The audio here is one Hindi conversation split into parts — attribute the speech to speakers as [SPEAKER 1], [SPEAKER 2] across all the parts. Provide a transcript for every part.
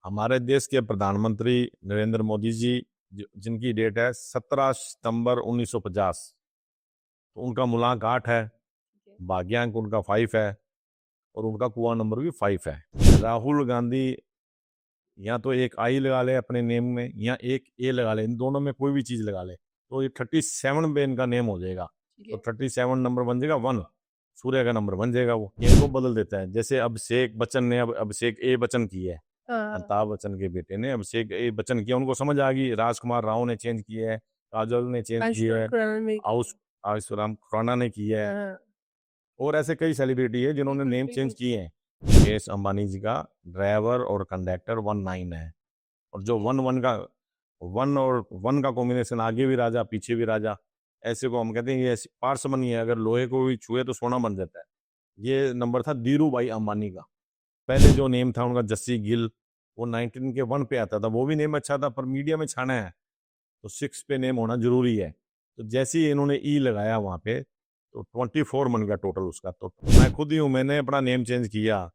[SPEAKER 1] हमारे देश के प्रधानमंत्री नरेंद्र मोदी जी जिनकी डेट है 17 सितंबर 1950, तो उनका मूलांक 8 है, भाग्यांक उनका 5 है और उनका कुआं नंबर भी 5 है। राहुल गांधी या तो एक आई लगा ले अपने नेम में या एक ए लगा ले, इन दोनों में कोई भी चीज लगा ले तो ये 37 पे इनका नेम हो जाएगा। तो 37 नंबर बन जाएगा 1, सूर्य का नंबर बन जाएगा। वो इनको बदल देता है। जैसे अभिषेक बच्चन ने अब अभिषेक ए बच्चन की है, अमिताभ बच्चन के बेटे ने अभिषेक ए बच्चन किया, उनको समझ आ गई। राजकुमार राव ने चेंज किया है, काजल ने चेंज किया है, आयुष्मान खुराना ने किया है, और ऐसे कई सेलिब्रिटी है जिन्होंने नेम चेंज किए हैं। मुकेश अंबानी जी का ड्राइवर और कंडक्टर 19 है, और जो 1 और 1 का कॉम्बिनेशन, आगे भी राजा पीछे भी राजा, ऐसे को हम कहते हैं ये पार्समनी है। अगर लोहे को भी छुए तो सोना बन जाता है। ये नंबर था धीरू भाई अंबानी का। पहले जो नेम था उनका जस्सी गिल, वो 19 के 1 पे आता था, वो भी नेम अच्छा था, पर मीडिया में छाना है तो 6 पे नेम होना जरूरी है। तो जैसे ही इन्होंने ई लगाया वहां पे तो 24 बन गया टोटल उसका। तो मैं खुद ही हूँ, मैंने अपना नेम चेंज किया।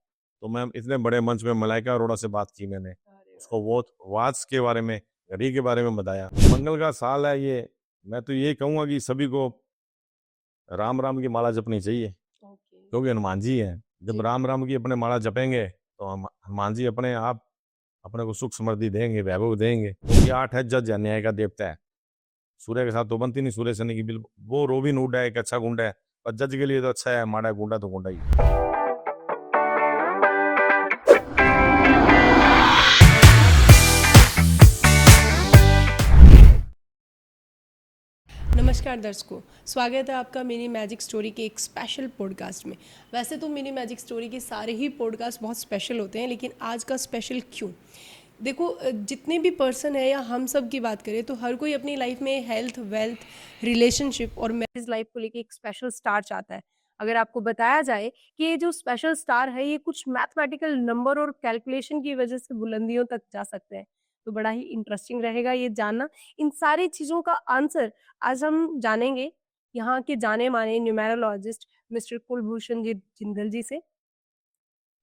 [SPEAKER 1] तो मैं इतने बड़े मंच में मलाइका अरोड़ा से बात की मैंने, उसको वो वॉच के बारे में, घड़ी के बारे में बताया। मंगल का साल है ये। मैं तो ये कहूंगा कि सभी को राम राम की माला जपनी चाहिए, क्योंकि हनुमान जी हैं। जब राम राम की अपने माला जपेंगे तो हनुमान जी अपने आप अपने को सुख समृद्धि देंगे, वैभव देंगे। क्योंकि 8 है, जज है, न्याय का देवता है। सूर्य के साथ तो बनती नहीं, सूर्य शनि की बिल, वो रोबिन हुड है, एक अच्छा गुंडा है, पर जज के लिए तो अच्छा है, माड़ा गुंडा तो गुंडा ही।
[SPEAKER 2] नमस्कार दर्शकों, स्वागत है आपका मिनी मैजिक स्टोरी के एक स्पेशल पॉडकास्ट में। वैसे तो मिनी मैजिक स्टोरी के सारे ही पॉडकास्ट बहुत स्पेशल होते हैं, लेकिन आज का स्पेशल क्यों? देखो, जितने भी पर्सन है या हम सब की बात करें तो हर कोई अपनी लाइफ में हेल्थ, वेल्थ, रिलेशनशिप और मैरिज लाइफ को लेके एक स्पेशल स्टार चाहता है। अगर आपको बताया जाए कि ये जो स्पेशल स्टार है ये कुछ मैथमेटिकल नंबर और कैलकुलेशन की वजह से बुलंदियों तक जा सकते हैं, तो बड़ा ही इंटरेस्टिंग रहेगा ये जानना। इन सारी चीज़ों का आंसर आज हम जानेंगे यहाँ के जाने माने न्यूमेरोलॉजिस्ट मिस्टर कुलभूषण जी जिंदल जी से,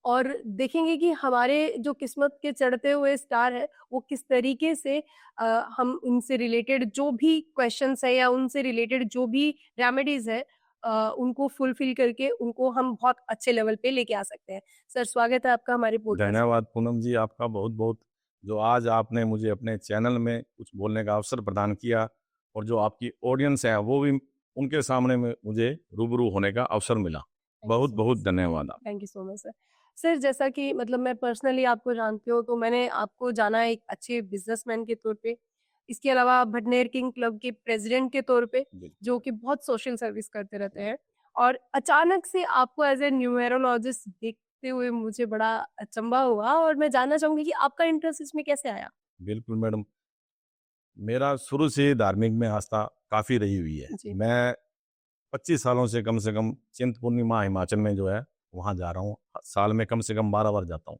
[SPEAKER 2] और देखेंगे कि हमारे जो किस्मत के चढ़ते हुए स्टार है वो किस तरीके से हम उनसे रिलेटेड जो भी क्वेश्चंस है या उनसे रिलेटेड जो भी रेमेडीज है उनको फुलफिल करके उनको हम बहुत अच्छे लेवल पे लेके आ सकते हैं। सर, स्वागत है आपका हमारे पॉडकास्ट।
[SPEAKER 1] धन्यवाद पूनम जी, आपका बहुत बहुत, जो आज आपने मुझे अपने चैनल में कुछ बोलने का अवसर प्रदान किया, और जो आपकी ऑडियंस है वो भी, उनके सामने में मुझे रूबरू होने का अवसर मिला। बहुत बहुत धन्यवाद।
[SPEAKER 2] Thank you so much sir. Sir, जैसा कि मतलब मैं पर्सनली आपको जानती हूँ तो मैंने आपको जाना एक अच्छे बिजनेसमैन के तौर पे, इसके अलावा भटनेर किंग क्लब के प्रेसिडेंट के तौर पे, जो कि बहुत सोशल सर्विस करते रहते हैं, और अचानक से आपको एज ए न्यूमेरोलॉजिस्ट देखते हुए मुझे बड़ा अचंभा हुआ, और मैं जानना चाहूंगी कि आपका इंटरेस्ट इसमें कैसे आया?
[SPEAKER 1] बिल्कुल मैडम, मेरा शुरू से धार्मिक में आस्था काफ़ी रही हुई है।
[SPEAKER 2] जी।
[SPEAKER 1] मैं 25 सालों से कम चिंतपूर्णी माँ हिमाचल में जो है वहाँ जा रहा हूँ। साल में कम से कम 12 बार जाता हूँ।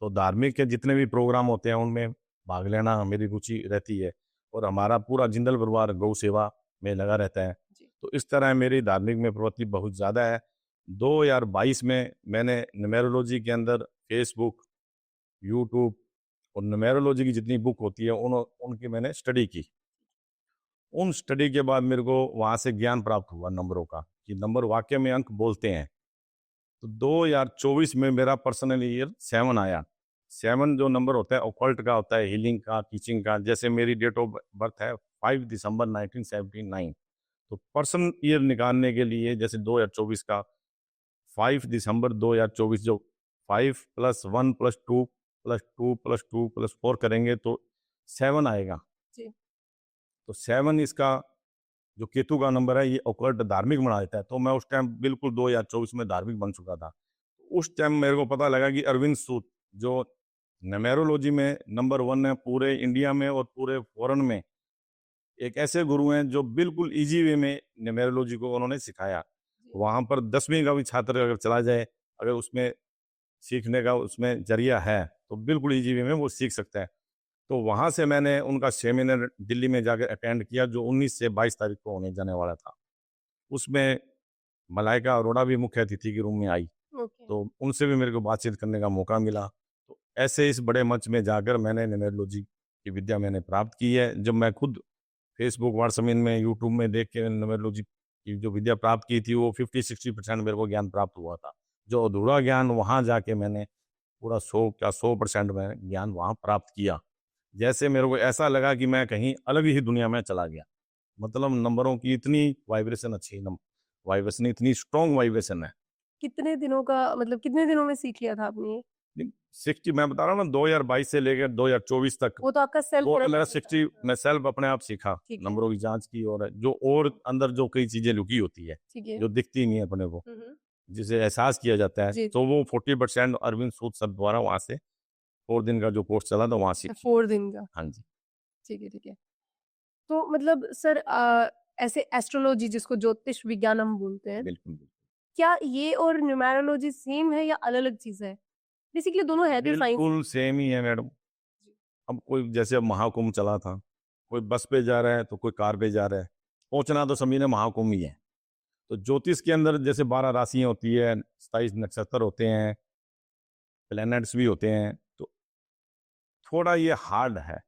[SPEAKER 1] तो धार्मिक के जितने भी प्रोग्राम होते हैं उनमें भाग लेना मेरी रुचि रहती है, और हमारा पूरा जिंदल परिवार गौ सेवा में लगा रहता है। तो इस तरह मेरी धार्मिक में प्रवृत्ति बहुत ज़्यादा है। 2022 में मैंने न्यूमेरोलॉजी के अंदर फेसबुक, यूट्यूब और न्यूमेरोलॉजी की जितनी बुक होती है उनकी मैंने स्टडी की। उन स्टडी के बाद मेरे को वहाँ से ज्ञान प्राप्त हुआ नंबरों का, कि नंबर वाकई में अंक बोलते हैं। तो 2024 में मेरा पर्सनल ईयर 7 आया। 7 जो नंबर होता है ऑकल्ट का होता है, हीलिंग का, टीचिंग का। जैसे मेरी डेट ऑफ बर्थ है 5 दिसंबर 1979। तो पर्सन ईयर निकालने के लिए जैसे 2024 का 5 दिसंबर 2024, जो 5 plus 1 plus 2 plus 2 plus 2 plus 4 करेंगे तो 7 आएगा।
[SPEAKER 2] जी।
[SPEAKER 1] तो 7 इसका जो केतु का नंबर है, ये ऑकल्ट धार्मिक बना देता है। तो मैं उस टाइम बिल्कुल 2024 में धार्मिक बन चुका था। उस टाइम मेरे को पता लगा कि अरविंद सूद, जो न्यूमेरोलॉजी में नंबर 1 है पूरे इंडिया में और पूरे फॉरेन में, एक ऐसे गुरु हैं जो बिल्कुल इजी वे में न्यूमेरोलॉजी को उन्होंने सिखाया। वहाँ पर 10वीं का भी छात्र अगर चला जाए, अगर उसमें सीखने का उसमें जरिया है, तो बिल्कुल इजी वे में वो सीख सकता है। तो वहाँ से मैंने उनका सेमिनार दिल्ली में जाकर अटेंड किया, जो 19 से 22 तारीख को होने जाने वाला था। उसमें मलाइका अरोड़ा भी मुख्य अतिथि के रूम में आई, तो उनसे भी मेरे को बातचीत करने का मौका मिला। तो ऐसे इस बड़े मंच में जाकर मैंने न्यूमेरोलॉजी की विद्या मैंने प्राप्त की है। जब मैं खुद फेसबुक, व्हाट्सएप में, यूट्यूब में देख के न्यूमेरोलॉजी की जो विद्या प्राप्त की थी, वो 50-60% मेरे को ज्ञान प्राप्त हुआ था। जो अधूरा ज्ञान वहाँ जाके मैंने पूरा 100% मैं ज्ञान वहाँ प्राप्त किया। जैसे मेरे को ऐसा लगा कि मैं कहीं अलग ही दुनिया में चला गया। मतलब नंबरों की इतनी वाइब्रेशन अच्छी वाइब्रेशन इतनी स्ट्रॉन्ग वाइब्रेशन है।
[SPEAKER 2] कितने दिनों का मतलब कितने दिनों में सीख लिया था आपने ये?
[SPEAKER 1] 60 मैं बता रहा हूँ ना, 2022 से लेकर 2024 तक
[SPEAKER 2] वो तो आपका सेल्फ
[SPEAKER 1] वो मेरा
[SPEAKER 2] प्रोडक्शन था।
[SPEAKER 1] 60 मैं सेल्फ अपने आप सीखा,
[SPEAKER 2] ठीक है।
[SPEAKER 1] नंबरों की जांच की, और अंदर जो कई चीजें लुकी होती है
[SPEAKER 2] ठीक है।
[SPEAKER 1] जो दिखती नहीं है अपने को,
[SPEAKER 2] हम्म।
[SPEAKER 1] जिसे एहसास किया जाता है,
[SPEAKER 2] जी।
[SPEAKER 1] तो वो 40% अरविंद सूद सर द्वारा वहां से 4 दिन का जो कोर्स चला था वहां
[SPEAKER 2] अच्छा,
[SPEAKER 1] सीखी।
[SPEAKER 2] 4 दिन का।
[SPEAKER 1] हाँ जी।
[SPEAKER 2] ठीक है, ठीक है। तो मतलब सर ऐसे एस्ट्रोलॉजी जिसको ज्योतिष विज्ञान हम बोलते हैं,
[SPEAKER 1] बिल्कुल बिल्कुल
[SPEAKER 2] क्या ये और न्यूमेरोलॉजी सेम है या अलग-अलग चीज़ है? बेसिकली दोनों है तो साइंस।
[SPEAKER 1] बिल्कुल सेम ही है मैडम। अब कोई जैसे अब महाकुंभ चला था, कोई बस पे जा रहा है तो कोई कार पे जा रहा है, पहुंचना तो सभी ने महाकुंभ ही है। तो ज्योतिष के अंदर जैसे 12 राशियां होती है, 27 नक्षत्र होते हैं, प्लैनेट्स भी होते हैं, तो थोड़ा ये हार्ड है।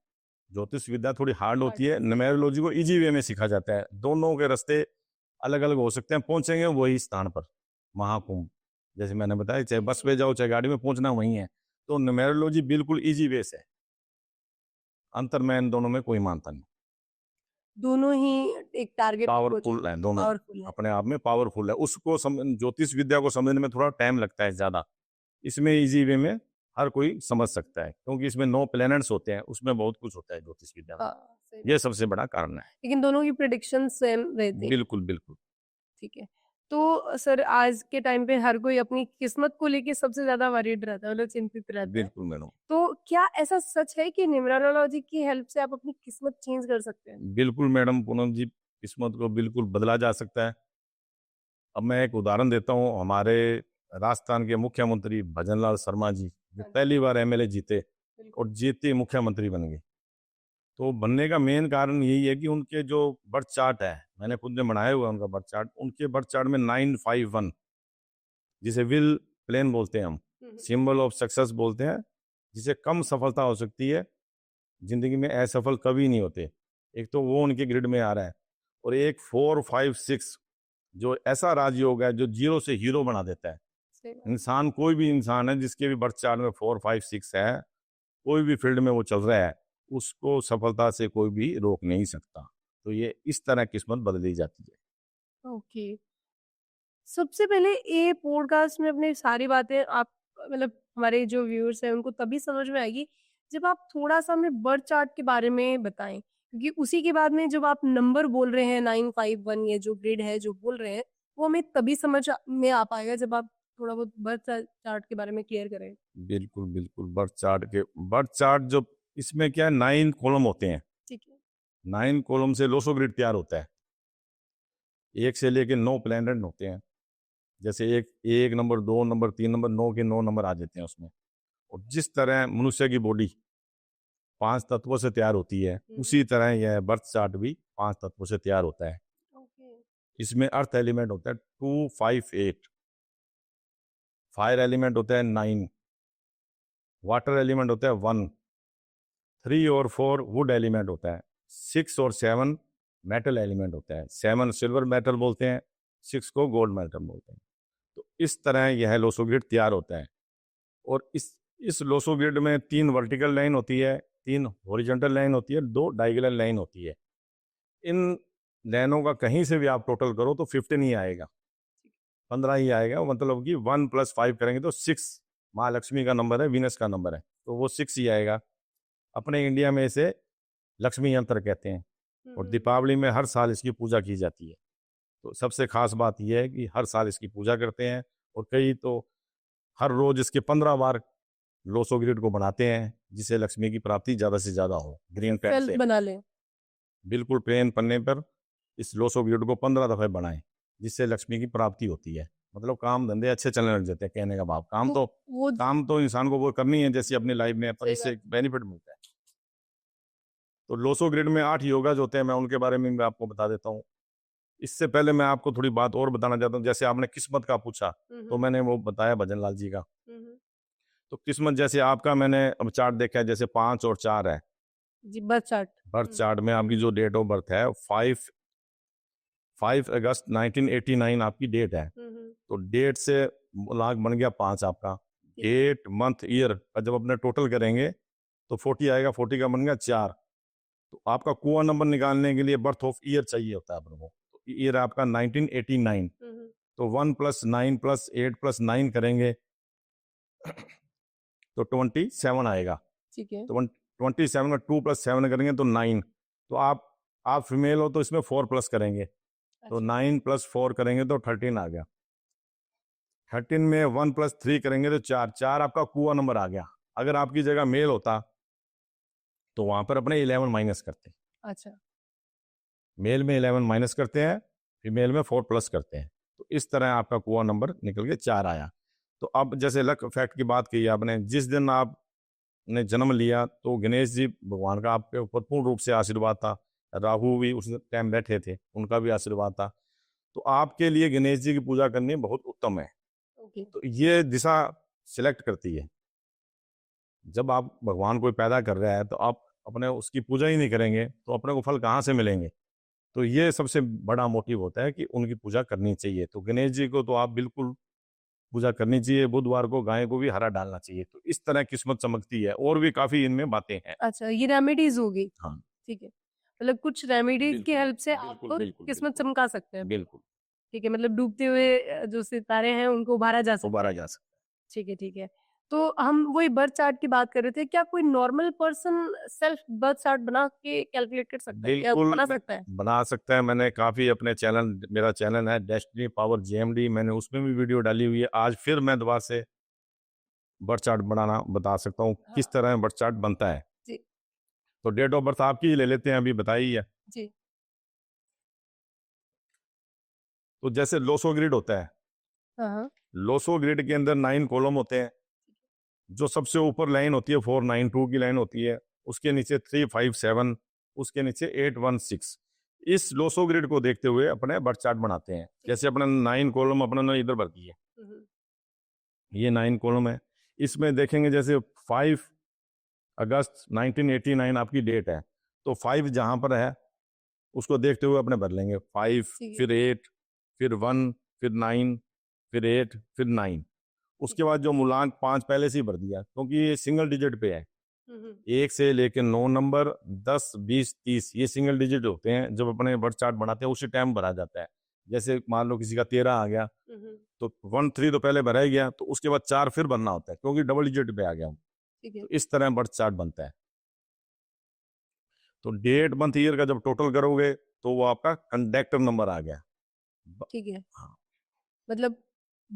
[SPEAKER 1] ज्योतिष विद्या थोड़ी हार्ड
[SPEAKER 2] हार्ड
[SPEAKER 1] होती है, न्यूमेरोलॉजी को इजी वे में सीखा जाता है। दोनों के रास्ते अलग अलग हो सकते हैं, पहुंचेंगे वही स्थान पर, महाकुंभ। जैसे मैंने बताया, चाहे बस पे जाओ चाहे गाड़ी में, पहुंचना वही है। तो न्यूमेरोलॉजी बिल्कुल इजी वे से है। अंतर मैं इन दोनों में कोई मानता नहीं।
[SPEAKER 2] दोनों ही एक टारगेट अप्रोच
[SPEAKER 1] पावरफुल है दोनों,
[SPEAKER 2] पावरफुल है।
[SPEAKER 1] अपने आप में पावरफुल है। उसको ज्योतिष विद्या को समझने में थोड़ा टाइम लगता है ज्यादा। इसमें इजी वे में हर कोई समझ सकता है, क्योंकि इसमें 9 प्लैनेट्स होते हैं, उसमें बहुत कुछ होता है ज्योतिष विद्या में।
[SPEAKER 2] हाँ, सही
[SPEAKER 1] ये
[SPEAKER 2] बात।
[SPEAKER 1] सबसे बड़ा कारण है।
[SPEAKER 2] लेकिन दोनों की प्रेडिक्शन सेम रहती हैं।
[SPEAKER 1] बिल्कुल बिल्कुल।
[SPEAKER 2] ठीक है। तो सर आज के टाइम पे हर कोई अपनी किस्मत को लेके सबसे ज़्यादा वरीड रहता है, मतलब चिंतित रहता है।
[SPEAKER 1] बिल्कुल मैडम।
[SPEAKER 2] तो क्या ऐसा सच है कि न्यूमेरोलॉजी की हेल्प से आप अपनी किस्मत चेंज कर सकते हैं?
[SPEAKER 1] बिल्कुल मैडम, पूनम जी, किस्मत को बिल्कुल बदला जा सकता है। अब मैं एक उदाहरण देता हूँ। हमारे राजस्थान के मुख्यमंत्री भजनलाल शर्मा जी, जो
[SPEAKER 2] हाँ जी।
[SPEAKER 1] पहली बार एमएलए जीते
[SPEAKER 2] बिल्कुल।
[SPEAKER 1] और जीते मुख्यमंत्री बन गए, तो बनने का मेन कारण यही है कि उनके जो बर्थ चार्ट है, मैंने खुद ने बनाया हुआ है उनका बर्थ चार्ट। उनके बर्थ चार्ट में 951, जिसे विल प्लेन बोलते हैं हम, सिंबल ऑफ सक्सेस बोलते हैं, जिसे कम सफलता हो सकती है, जिंदगी में असफल कभी नहीं होते। एक तो वो उनके ग्रिड में आ रहा है, और एक 4, 5, 6 जो ऐसा राजयोग है जो जीरो से हीरो बना देता है।
[SPEAKER 2] सही बात।
[SPEAKER 1] इंसान, कोई भी इंसान है जिसके भी बर्थ चार्ट में 4, 5, 6 है, कोई भी फील्ड में वो चल रहा है, उसको सफलता से कोई भी रोक नहीं सकता। तो ये इस तरह किस्मत बदली जाती है।
[SPEAKER 2] ओके। सबसे पहले ये पॉडकास्ट में अपनी सारी बातें आप मतलब हमारे जो व्यूअर्स हैं उनको तभी समझ में आएगी जब आप थोड़ा-सा हमें बर्थ चार्ट के बारे में बताएँ। क्योंकि उसी के बाद में जब आप नंबर बोल रहे हैं 951 ये जो ग्रिड है जो बोल रहे हैं, वो हमें तभी समझ में आ पाएगा जब आप थोड़ा बहुत बर्थ चार्ट के बारे में क्लियर करें।
[SPEAKER 1] बिल्कुल बिल्कुल। बर्थ चार्ट जो, इसमें क्या है, 9 कॉलम होते हैं।
[SPEAKER 2] ठीक है।
[SPEAKER 1] 9 कॉलम से लोसो ग्रिड तैयार होता है। 1 से लेके 9 प्लैनेट होते हैं। जैसे एक एक नंबर, 2 नंबर, 3 नंबर, 9 के 9 नंबर आ जाते हैं उसमें। और जिस तरह मनुष्य की बॉडी 5 तत्वों से तैयार होती है, उसी तरह यह बर्थ चार्ट भी 5 तत्वों से तैयार होता है।
[SPEAKER 2] ओके।
[SPEAKER 1] इसमें अर्थ एलिमेंट होता है 2, 5, 8, फायर एलिमेंट होता है 9, वाटर एलिमेंट होता है 1, 3 और 4 वुड एलिमेंट होता है, 6 और 7 मेटल एलिमेंट होता है। 7 सिल्वर मेटल बोलते हैं, 6 को गोल्ड मेटल बोलते हैं। तो इस तरह यह लोसो ग्रिड तैयार होता है। और इस लोसो ग्रिड में 3 वर्टिकल लाइन होती है, 3 हॉरिजॉन्टल लाइन होती है, 2 डायगोनल लाइन होती है। इन लाइनों का कहीं से भी आप टोटल करो तो 15 ही आएगा, 15 ही आएगा। मतलब कि 1 + 5 करेंगे तो 6 महालक्ष्मी का नंबर है, वीनस का नंबर है, तो वो 6 ही आएगा। अपने इंडिया में इसे लक्ष्मी यंत्र कहते हैं, और दीपावली में हर साल इसकी पूजा की जाती है। तो सबसे खास बात यह है कि हर साल इसकी पूजा करते हैं, और कई तो हर रोज इसके 15 बार लोसो ग्रिड को बनाते हैं, जिससे लक्ष्मी की प्राप्ति ज्यादा से ज्यादा हो। ग्रीन पेन
[SPEAKER 2] सेल्फ
[SPEAKER 1] से,
[SPEAKER 2] बना लें।
[SPEAKER 1] बिल्कुल पेन पन्ने पर इस लोसो ग्रिड को 15 दफे बनाएं, जिससे लक्ष्मी की प्राप्ति होती है। मतलब काम धंधे अच्छे चलने लग जाते हैं, कहने का भाव।
[SPEAKER 2] तो वो
[SPEAKER 1] काम तो इंसान को वो करनी है जैसी अपनी लाइफ में, पर
[SPEAKER 2] सही
[SPEAKER 1] इससे
[SPEAKER 2] बात।
[SPEAKER 1] बेनिफिट मिलता है। तो लोसो ग्रिड में 8 योगाज होते हैं, मैं उनके बारे में भी आपको बता देता हूँ। इससे पहले मैं आपको थोड़ी बात और बताना चाहता हूँ। जैसे आपने किस्मत का पूछा, तो मैंने वो बताया भजन लाल जी का। तो किस्मत जैसे आपका मैंने अब चार्ट देखा है, जैसे 5 और 4 है,
[SPEAKER 2] जी, बर्थ चार्ट।
[SPEAKER 1] बर्थ चार्ट में आपकी जो डेट ऑफ बर्थ है 5 अगस्त 1989 आपकी डेट है। तो डेट से लाख बन गया 5 आपका। डेट मंथ ईयर का जब अपने टोटल करेंगे तो 40 आएगा, 40 का बन गया 4। तो आपका कुआ नंबर निकालने के लिए बर्थ ऑफ ईयर चाहिए होता है अपने को। तो ईयर आपका 1989। तो 1 + 9 + 8 + 9 करेंगे तो 27 आएगा।
[SPEAKER 2] ठीक है।
[SPEAKER 1] तो 27 का 2 + 7 करेंगे तो 9। तो आप फीमेल हो तो इसमें 4 प्लस करेंगे, तो 9 + 4 करेंगे तो 13 आ गया। 13 में 1 + 3 करेंगे तो 4 आपका कुआ नंबर आ गया। अगर आपकी जगह मेल होता तो वहां पर अपने 11 माइनस करते हैं।
[SPEAKER 2] अच्छा।
[SPEAKER 1] मेल में 11 माइनस करते हैं, फीमेल में 4 प्लस करते हैं। तो इस तरह आपका कुआ नंबर निकल के 4 आया। तो अब जैसे लक फैक्ट की बात की आपने, जिस दिन आपने जन्म लिया तो गणेश जी भगवान का आपके ऊपर पूर्ण रूप से आशीर्वाद था। राहु भी उस टाइम बैठे थे, उनका भी आशीर्वाद था। तो आपके लिए गणेश जी की पूजा करनी बहुत उत्तम है।
[SPEAKER 2] ओके।
[SPEAKER 1] तो ये दिशा सिलेक्ट करती है। जब आप भगवान कोई पैदा कर रहा है तो आप अपने उसकी पूजा ही नहीं करेंगे तो अपने को फल कहाँ से मिलेंगे। तो ये सबसे बड़ा मोटिव होता है कि उनकी पूजा करनी चाहिए। तो गणेश जी को तो आप बिल्कुल पूजा करनी चाहिए। बुधवार को गाय को भी हरा डालना चाहिए। तो इस तरह किस्मत चमकती है। और भी काफी इनमें बातें हैं।
[SPEAKER 2] अच्छा, ये रेमेडीज हो गई।
[SPEAKER 1] हाँ,
[SPEAKER 2] ठीक है, मतलब कुछ रेमेडीज की
[SPEAKER 1] बिल्कुल
[SPEAKER 2] हेल्प से
[SPEAKER 1] बिल्कुल
[SPEAKER 2] आपको
[SPEAKER 1] बिल्कुल
[SPEAKER 2] किस्मत
[SPEAKER 1] बिल्कुल
[SPEAKER 2] चमका सकते हैं।
[SPEAKER 1] बिल्कुल
[SPEAKER 2] ठीक है, मतलब डूबते हुए जो सितारे हैं उनको उभारा जा सकता
[SPEAKER 1] उबारा
[SPEAKER 2] है।
[SPEAKER 1] जा सकता
[SPEAKER 2] ठीक है, ठीक है। तो हम वही बर्थ चार्ट की बात कर रहे थे, क्या कोई normal person self birth chart बना के कैलकुलेट कर
[SPEAKER 1] है।
[SPEAKER 2] सकता है या
[SPEAKER 1] बिल्कुल
[SPEAKER 2] बना सकता है?
[SPEAKER 1] बना सकता है। मैंने काफी अपने चैनल, मेरा चैनल है डेस्टिनी पावर जेएमडी, मैंने उसमें भी वीडियो डाली हुई है। आज फिर मैं दोबारा से बर्थ चार्ट बनाना बता सकता हूँ किस तरह बर्थ चार्ट बनता है।
[SPEAKER 2] जी।
[SPEAKER 1] तो डेट ऑफ बर्थ आपकी ही ले लेते हैं, अभी बताई है।
[SPEAKER 2] जी।
[SPEAKER 1] तो जैसे लोसो ग्रिड होता है,
[SPEAKER 2] हाँ, हाँ।
[SPEAKER 1] लोसो ग्रिड के अंदर 9 कॉलम होते हैं। जो सबसे ऊपर लाइन होती है 492 की लाइन होती है, उसके नीचे 357, उसके नीचे 816। इस लोसो ग्रिड को देखते हुए अपने बर्थ चार्ट बनाते हैं। जैसे अपने 9 कॉलम अपने इधर भर दिए, ये 9 कॉलम है। इसमें देखेंगे जैसे 5 अगस्त 1989 आपकी डेट है, तो 5 जहां पर है उसको देखते हुए अपने भर लेंगे। 5,
[SPEAKER 2] ठीक है।
[SPEAKER 1] फिर 8, फिर 1, फिर 9, फिर 8, फिर 9। उसके बाद जो मूलांक 5 पहले से ही भर दिया, क्योंकि ये सिंगल डिजिट पे है। 1 से लेके 9 नंबर, 10, 20, 30 ये सिंगल डिजिट होते हैं। जब अपने बर्थ चार्ट बनाते हैं उसी टाइम भरा जाता है। जैसे मान लो किसी का 13 आ गया तो 1, 3 तो पहले भरा ही गया, तो उसके बाद 4 फिर भरना होता है क्योंकि डबल डिजिट पे आ गया हूँ।
[SPEAKER 2] ठीक है।
[SPEAKER 1] तो इस तरह बर्थ चार्ट बनता है। तो डेट मंथ ईयर का जब टोटल करोगे तो वो आपका कंडक्टर नंबर आ गया।
[SPEAKER 2] ठीक है,
[SPEAKER 1] हाँ,
[SPEAKER 2] मतलब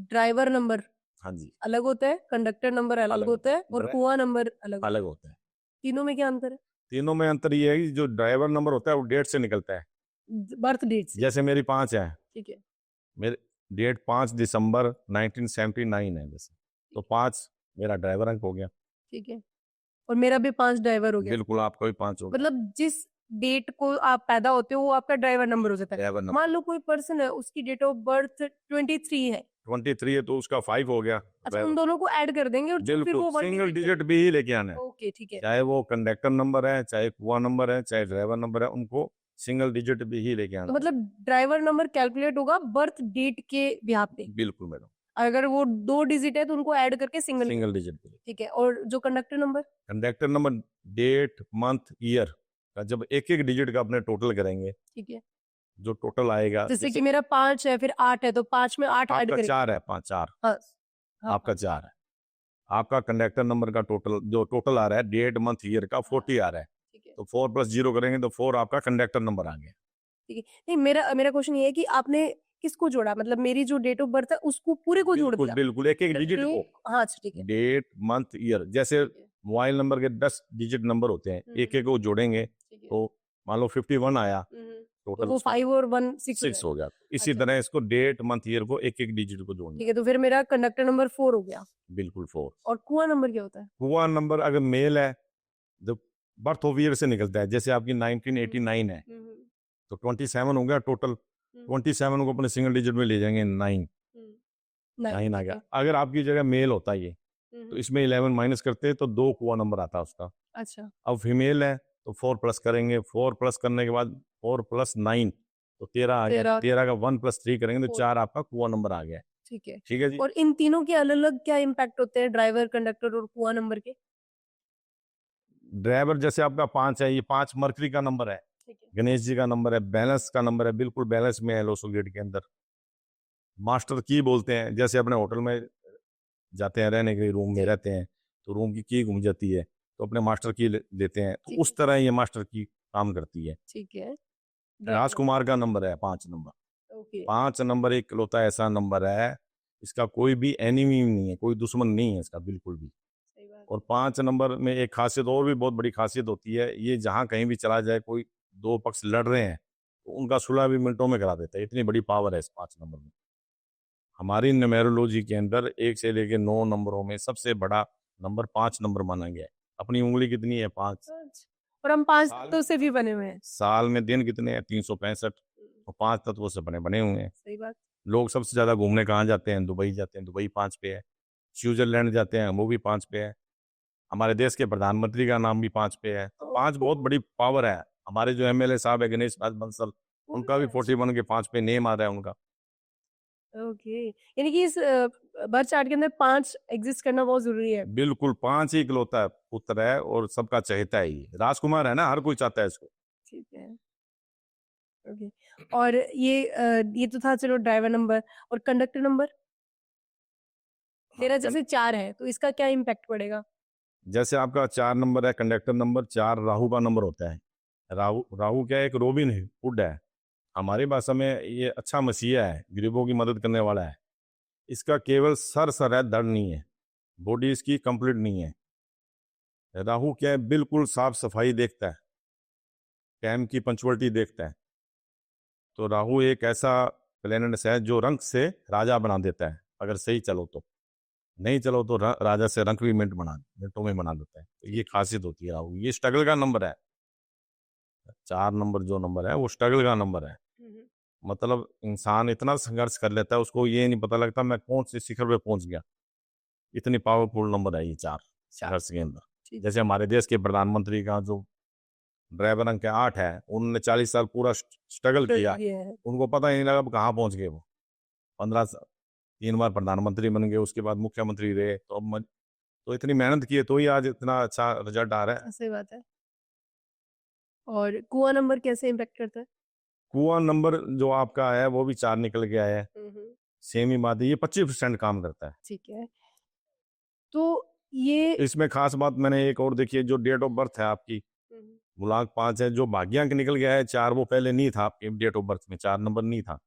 [SPEAKER 2] ड्राइवर नंबर
[SPEAKER 1] हाँ जी,
[SPEAKER 2] अलग होता है, कंडक्टर नंबर अलग
[SPEAKER 1] अलग
[SPEAKER 2] होता
[SPEAKER 1] होता
[SPEAKER 2] है और
[SPEAKER 1] है,
[SPEAKER 2] कुआं नंबर अलग होता
[SPEAKER 1] अलग
[SPEAKER 2] है।
[SPEAKER 1] होता है।
[SPEAKER 2] तीनों में क्या अंतर है?
[SPEAKER 1] तीनों में अंतर ये है कि जो ड्राइवर नंबर होता है वो डेट से निकलता है।
[SPEAKER 2] बर्थ डेट से।
[SPEAKER 1] जैसे मेरी 5 है,
[SPEAKER 2] ठीक है।
[SPEAKER 1] मेरे डेट 5 दिसंबर 1979 है जैसे, तो 5 मेरा ड्राइवर अंक हो गया।
[SPEAKER 2] ठीक है, और मेरा भी 5 ड्राइवर हो गया।
[SPEAKER 1] बिल्कुल आपका भी 5 हो गया,
[SPEAKER 2] मतलब जिस डेट को आप पैदा होते हो वो आपका ड्राइवर नंबर हो जाता है।
[SPEAKER 1] Driver number.
[SPEAKER 2] मान लो कोई पर्सन है उसकी डेट ऑफ बर्थ 23 है।
[SPEAKER 1] 23 है तो उसका 5 हो गया
[SPEAKER 2] अच्छा, उन
[SPEAKER 1] ड्राइवर।
[SPEAKER 2] दोनों को ऐड कर देंगे और फिर
[SPEAKER 1] बिल्कुल
[SPEAKER 2] वो 1
[SPEAKER 1] सिंगल
[SPEAKER 2] डिजिट
[SPEAKER 1] डिजिट भी ही लेके आना है।
[SPEAKER 2] ओके, ठीक है।
[SPEAKER 1] चाहे वो कंडक्टर नंबर है, चाहे कुआ नंबर है, चाहे ड्राइवर नंबर है, उनको सिंगल डिजिट भी ही लेके
[SPEAKER 2] तो
[SPEAKER 1] आना
[SPEAKER 2] मतलब ड्राइवर नंबर कैलकुलेट होगा बर्थ डेट के बिहाफ पे।
[SPEAKER 1] है। बिल्कुल मैडम,
[SPEAKER 2] अगर वो 2 डिजिट है तो उनको ऐड करके सिंगल।
[SPEAKER 1] सिंगल डिजिट पे।
[SPEAKER 2] ठीक है, और जो conductor number?
[SPEAKER 1] Conductor number date month year का जब एक एक डिजिट का अपने टोटल करेंगे,
[SPEAKER 2] ठीक है,
[SPEAKER 1] जो टोटल आएगा।
[SPEAKER 2] जैसे कि मेरा 5 है फिर 8 है तो 5 में 8 ऐड
[SPEAKER 1] आपका
[SPEAKER 2] करेंगे।
[SPEAKER 1] 4 है, 5 4
[SPEAKER 2] हाँ। हाँ,
[SPEAKER 1] आपका 4 है। आपका कंडक्टर नंबर का टोटल जो टोटल आ रहा है डेट मंथ ईयर का 40 आ रहा है।
[SPEAKER 2] ठीक है।
[SPEAKER 1] तो 4 + 0 करेंगे तो 4 आपका कंडक्टर नंबर आ गया।
[SPEAKER 2] ठीक है, नहीं मेरा मेरा क्वेश्चन ये है कि आपने किसको जोड़ा, मतलब मेरी जो डेट ऑफ बर्थ है उसको पूरे को जोड़
[SPEAKER 1] बिल्कुल
[SPEAKER 2] दिया।
[SPEAKER 1] बिल्कुल एक एक डिजिट को,
[SPEAKER 2] हाँ, अच्छा, ठीक है।
[SPEAKER 1] Date month year. जैसे
[SPEAKER 2] ठीक है।
[SPEAKER 1] मोबाइल नंबर के 10 डिजिट नंबर होते हैं, एक एक को जोड़ेंगे
[SPEAKER 2] ठीक है।
[SPEAKER 1] तो मान लो 51 आया,
[SPEAKER 2] तो
[SPEAKER 1] टोटल
[SPEAKER 2] वो 5 और 1 6 हो
[SPEAKER 1] 6 हो
[SPEAKER 2] जाएगा।
[SPEAKER 1] गया। इसी
[SPEAKER 2] अच्छा।
[SPEAKER 1] तरह इसको डेट मंथ ईयर को एक एक डिजिट को जोड़ना
[SPEAKER 2] ठीक
[SPEAKER 1] है।
[SPEAKER 2] है, तो फिर मेरा कंडक्टर नंबर 4 हो गया।
[SPEAKER 1] बिल्कुल 4।
[SPEAKER 2] और कुआं नंबर क्या होता है?
[SPEAKER 1] हुआ नंबर अगर मेल है, जब बर्थ ऑफ ईयर से निकलता है, जैसे आपकी 1989 है तो 27 हो गया टोटल। 27 को अपने सिंगल डिजिट में ले जाएंगे 9, 9 आ
[SPEAKER 2] ठीक
[SPEAKER 1] गया।
[SPEAKER 2] है।
[SPEAKER 1] अगर आपकी जगह मेल होता है ये तो इसमें 11 माइनस करते हैं तो 2 कुआ नंबर आता है उसका।
[SPEAKER 2] अच्छा।
[SPEAKER 1] अब फीमेल है तो 4 प्लस करेंगे, 4 प्लस करने के बाद 4 प्लस 9 तो 13 आ गया।
[SPEAKER 2] 13
[SPEAKER 1] 13 का 1 प्लस 3 करेंगे तो
[SPEAKER 2] 4
[SPEAKER 1] 4 आपका कुआ नंबर आ गया।
[SPEAKER 2] ठीक है।
[SPEAKER 1] ठीक है जी।
[SPEAKER 2] और इन तीनों के अलग-अलग क्या इम्पैक्ट होते हैं, ड्राइवर, कंडक्टर और कुआँ नंबर के?
[SPEAKER 1] ड्राइवर जैसे आपका 5 है, ये 5 मरकरी का नंबर है,
[SPEAKER 2] ठीक है।
[SPEAKER 1] गणेश जी का नंबर है, बैलेंस का नंबर है, बिल्कुल बैलेंस में है लोसो गेट के अंदर। मास्टर की बोलते हैं, जैसे अपने होटल में जाते हैं रहने के लिए, रूम में
[SPEAKER 2] जी।
[SPEAKER 1] रहते हैं तो रूम की घूम जाती है तो अपने मास्टर की लेते हैं, तो
[SPEAKER 2] ठीक
[SPEAKER 1] उस तरह ये मास्टर की काम करती है।
[SPEAKER 2] ठीक है। ड्राइवर
[SPEAKER 1] राजकुमार का नंबर है 5 नंबर।
[SPEAKER 2] ओके।
[SPEAKER 1] 5 नंबर एक इकलौता ऐसा नंबर है, इसका कोई भी एनिमी नहीं है, कोई दुश्मन नहीं है इसका बिल्कुल भी।
[SPEAKER 2] सही बात
[SPEAKER 1] और 5 नंबर में एक खासियत और भी बहुत बड़ी खासियत होती है, ये जहाँ कहीं भी चला जाए, कोई 2 पक्ष लड़ रहे हैं तो उनका सुलह भी मिनटों में करा देता है, इतनी बड़ी पावर है इस 5 नंबर में। हमारी न्यूमेरोलॉजी के अंदर 1 से लेके 9 नंबरों में सबसे बड़ा नंबर 5 नंबर माना गया है। अपनी उंगली कितनी है? 5।
[SPEAKER 2] है। और हम 5
[SPEAKER 1] साल
[SPEAKER 2] तत्वों से भी बने हुए हैं।
[SPEAKER 1] साल में दिन कितने हैं? 365 तो 5 तत्वों से बने हुए हैं।
[SPEAKER 2] सही बात।
[SPEAKER 1] लोग सबसे ज्यादा घूमने कहाँ जाते हैं? दुबई जाते हैं, दुबई 5 पे है। स्विट्जरलैंड जाते हैं, वो भी 5 पे है। हमारे देश के प्रधानमंत्री का नाम भी 5 पे है। तो 5 बहुत बड़ी पावर है। हमारे जो एमएलए साहब है गणेश राज बंसल,
[SPEAKER 2] वो
[SPEAKER 1] उनका भी 41 के 5 पे नेम आ रहा है उनका।
[SPEAKER 2] ओके। यानी कि इस बर्थ चार्ट के अंदर 5 एग्जिस्ट करना बहुत ज़रूरी है।
[SPEAKER 1] बिल्कुल 5 ही इकलौता पुत्र है और सबका चहेता है ये। राजकुमार है ना, हर कोई चाहता है इसको।
[SPEAKER 2] ठीक है। ओके। और ये तो था चलो ड्राइवर नंबर और कंडक्टर नंबर? मेरा जैसे 4 है, तो इसका क्या इम्पैक्ट पड़ेगा?
[SPEAKER 1] जैसे आपका 4 नंबर है कंडक्टर नंबर, 4 राहु का नंबर होता है। राहु राहु क्या है? एक रोबिन हुड है। हमारी भाषा में ये अच्छा मसीहा है, गरीबों की मदद करने वाला है। इसका केवल सर है, धड़ नहीं है। बॉडी इसकी कंप्लीट नहीं है। राहु क्या है? बिल्कुल साफ सफाई देखता है, टाइम की पंचुअलिटी देखता है। तो राहु एक ऐसा प्लेनेट है जो रंक से राजा बना देता है, अगर सही चलो तो। नहीं चलो तो राजा से रंक भी मिनटों में बना देता है। तो ये खासियत होती है राहु। ये स्ट्रगल का नंबर है। 4 नंबर जो नंबर है वो स्ट्रगल का नंबर है। मतलब इंसान इतना संघर्ष कर लेता है, उसको ये नहीं पता लगता मैं कौन से शिखर पे पहुंच गया। इतनी पावरफुल नंबर है ये 4 संघर्ष के अंदर।
[SPEAKER 2] ठीक।
[SPEAKER 1] जैसे हमारे देश के प्रधानमंत्री का जो ड्राइवर अंक 8 है, उन्होंने 40 साल पूरा स्ट्रगल किया,
[SPEAKER 2] ये है।
[SPEAKER 1] उनको पता ही नहीं लगा कहाँ पहुंच गए वो। 15 3 बार प्रधानमंत्री बन गए, उसके बाद मुख्यमंत्री रहे, तो तो इतनी मेहनत की है तो ही आज इतना अच्छा रिजल्ट आ रहा है।
[SPEAKER 2] सही बात है। और कुआँ नंबर कैसे इम्पैक्ट करता है?
[SPEAKER 1] कुआं नंबर जो आपका है वो भी 4 निकल के आया है, सेम ही बात है। ये 25% काम करता है।
[SPEAKER 2] ठीक है। तो ये
[SPEAKER 1] इसमें खास बात मैंने एक और देखी है, जो डेट ऑफ बर्थ है आपकी, मूलांक 5 है, जो भाग्यांक निकल गया है 4, वो पहले नहीं था आपके डेट ऑफ बर्थ में, 4 नंबर नहीं था।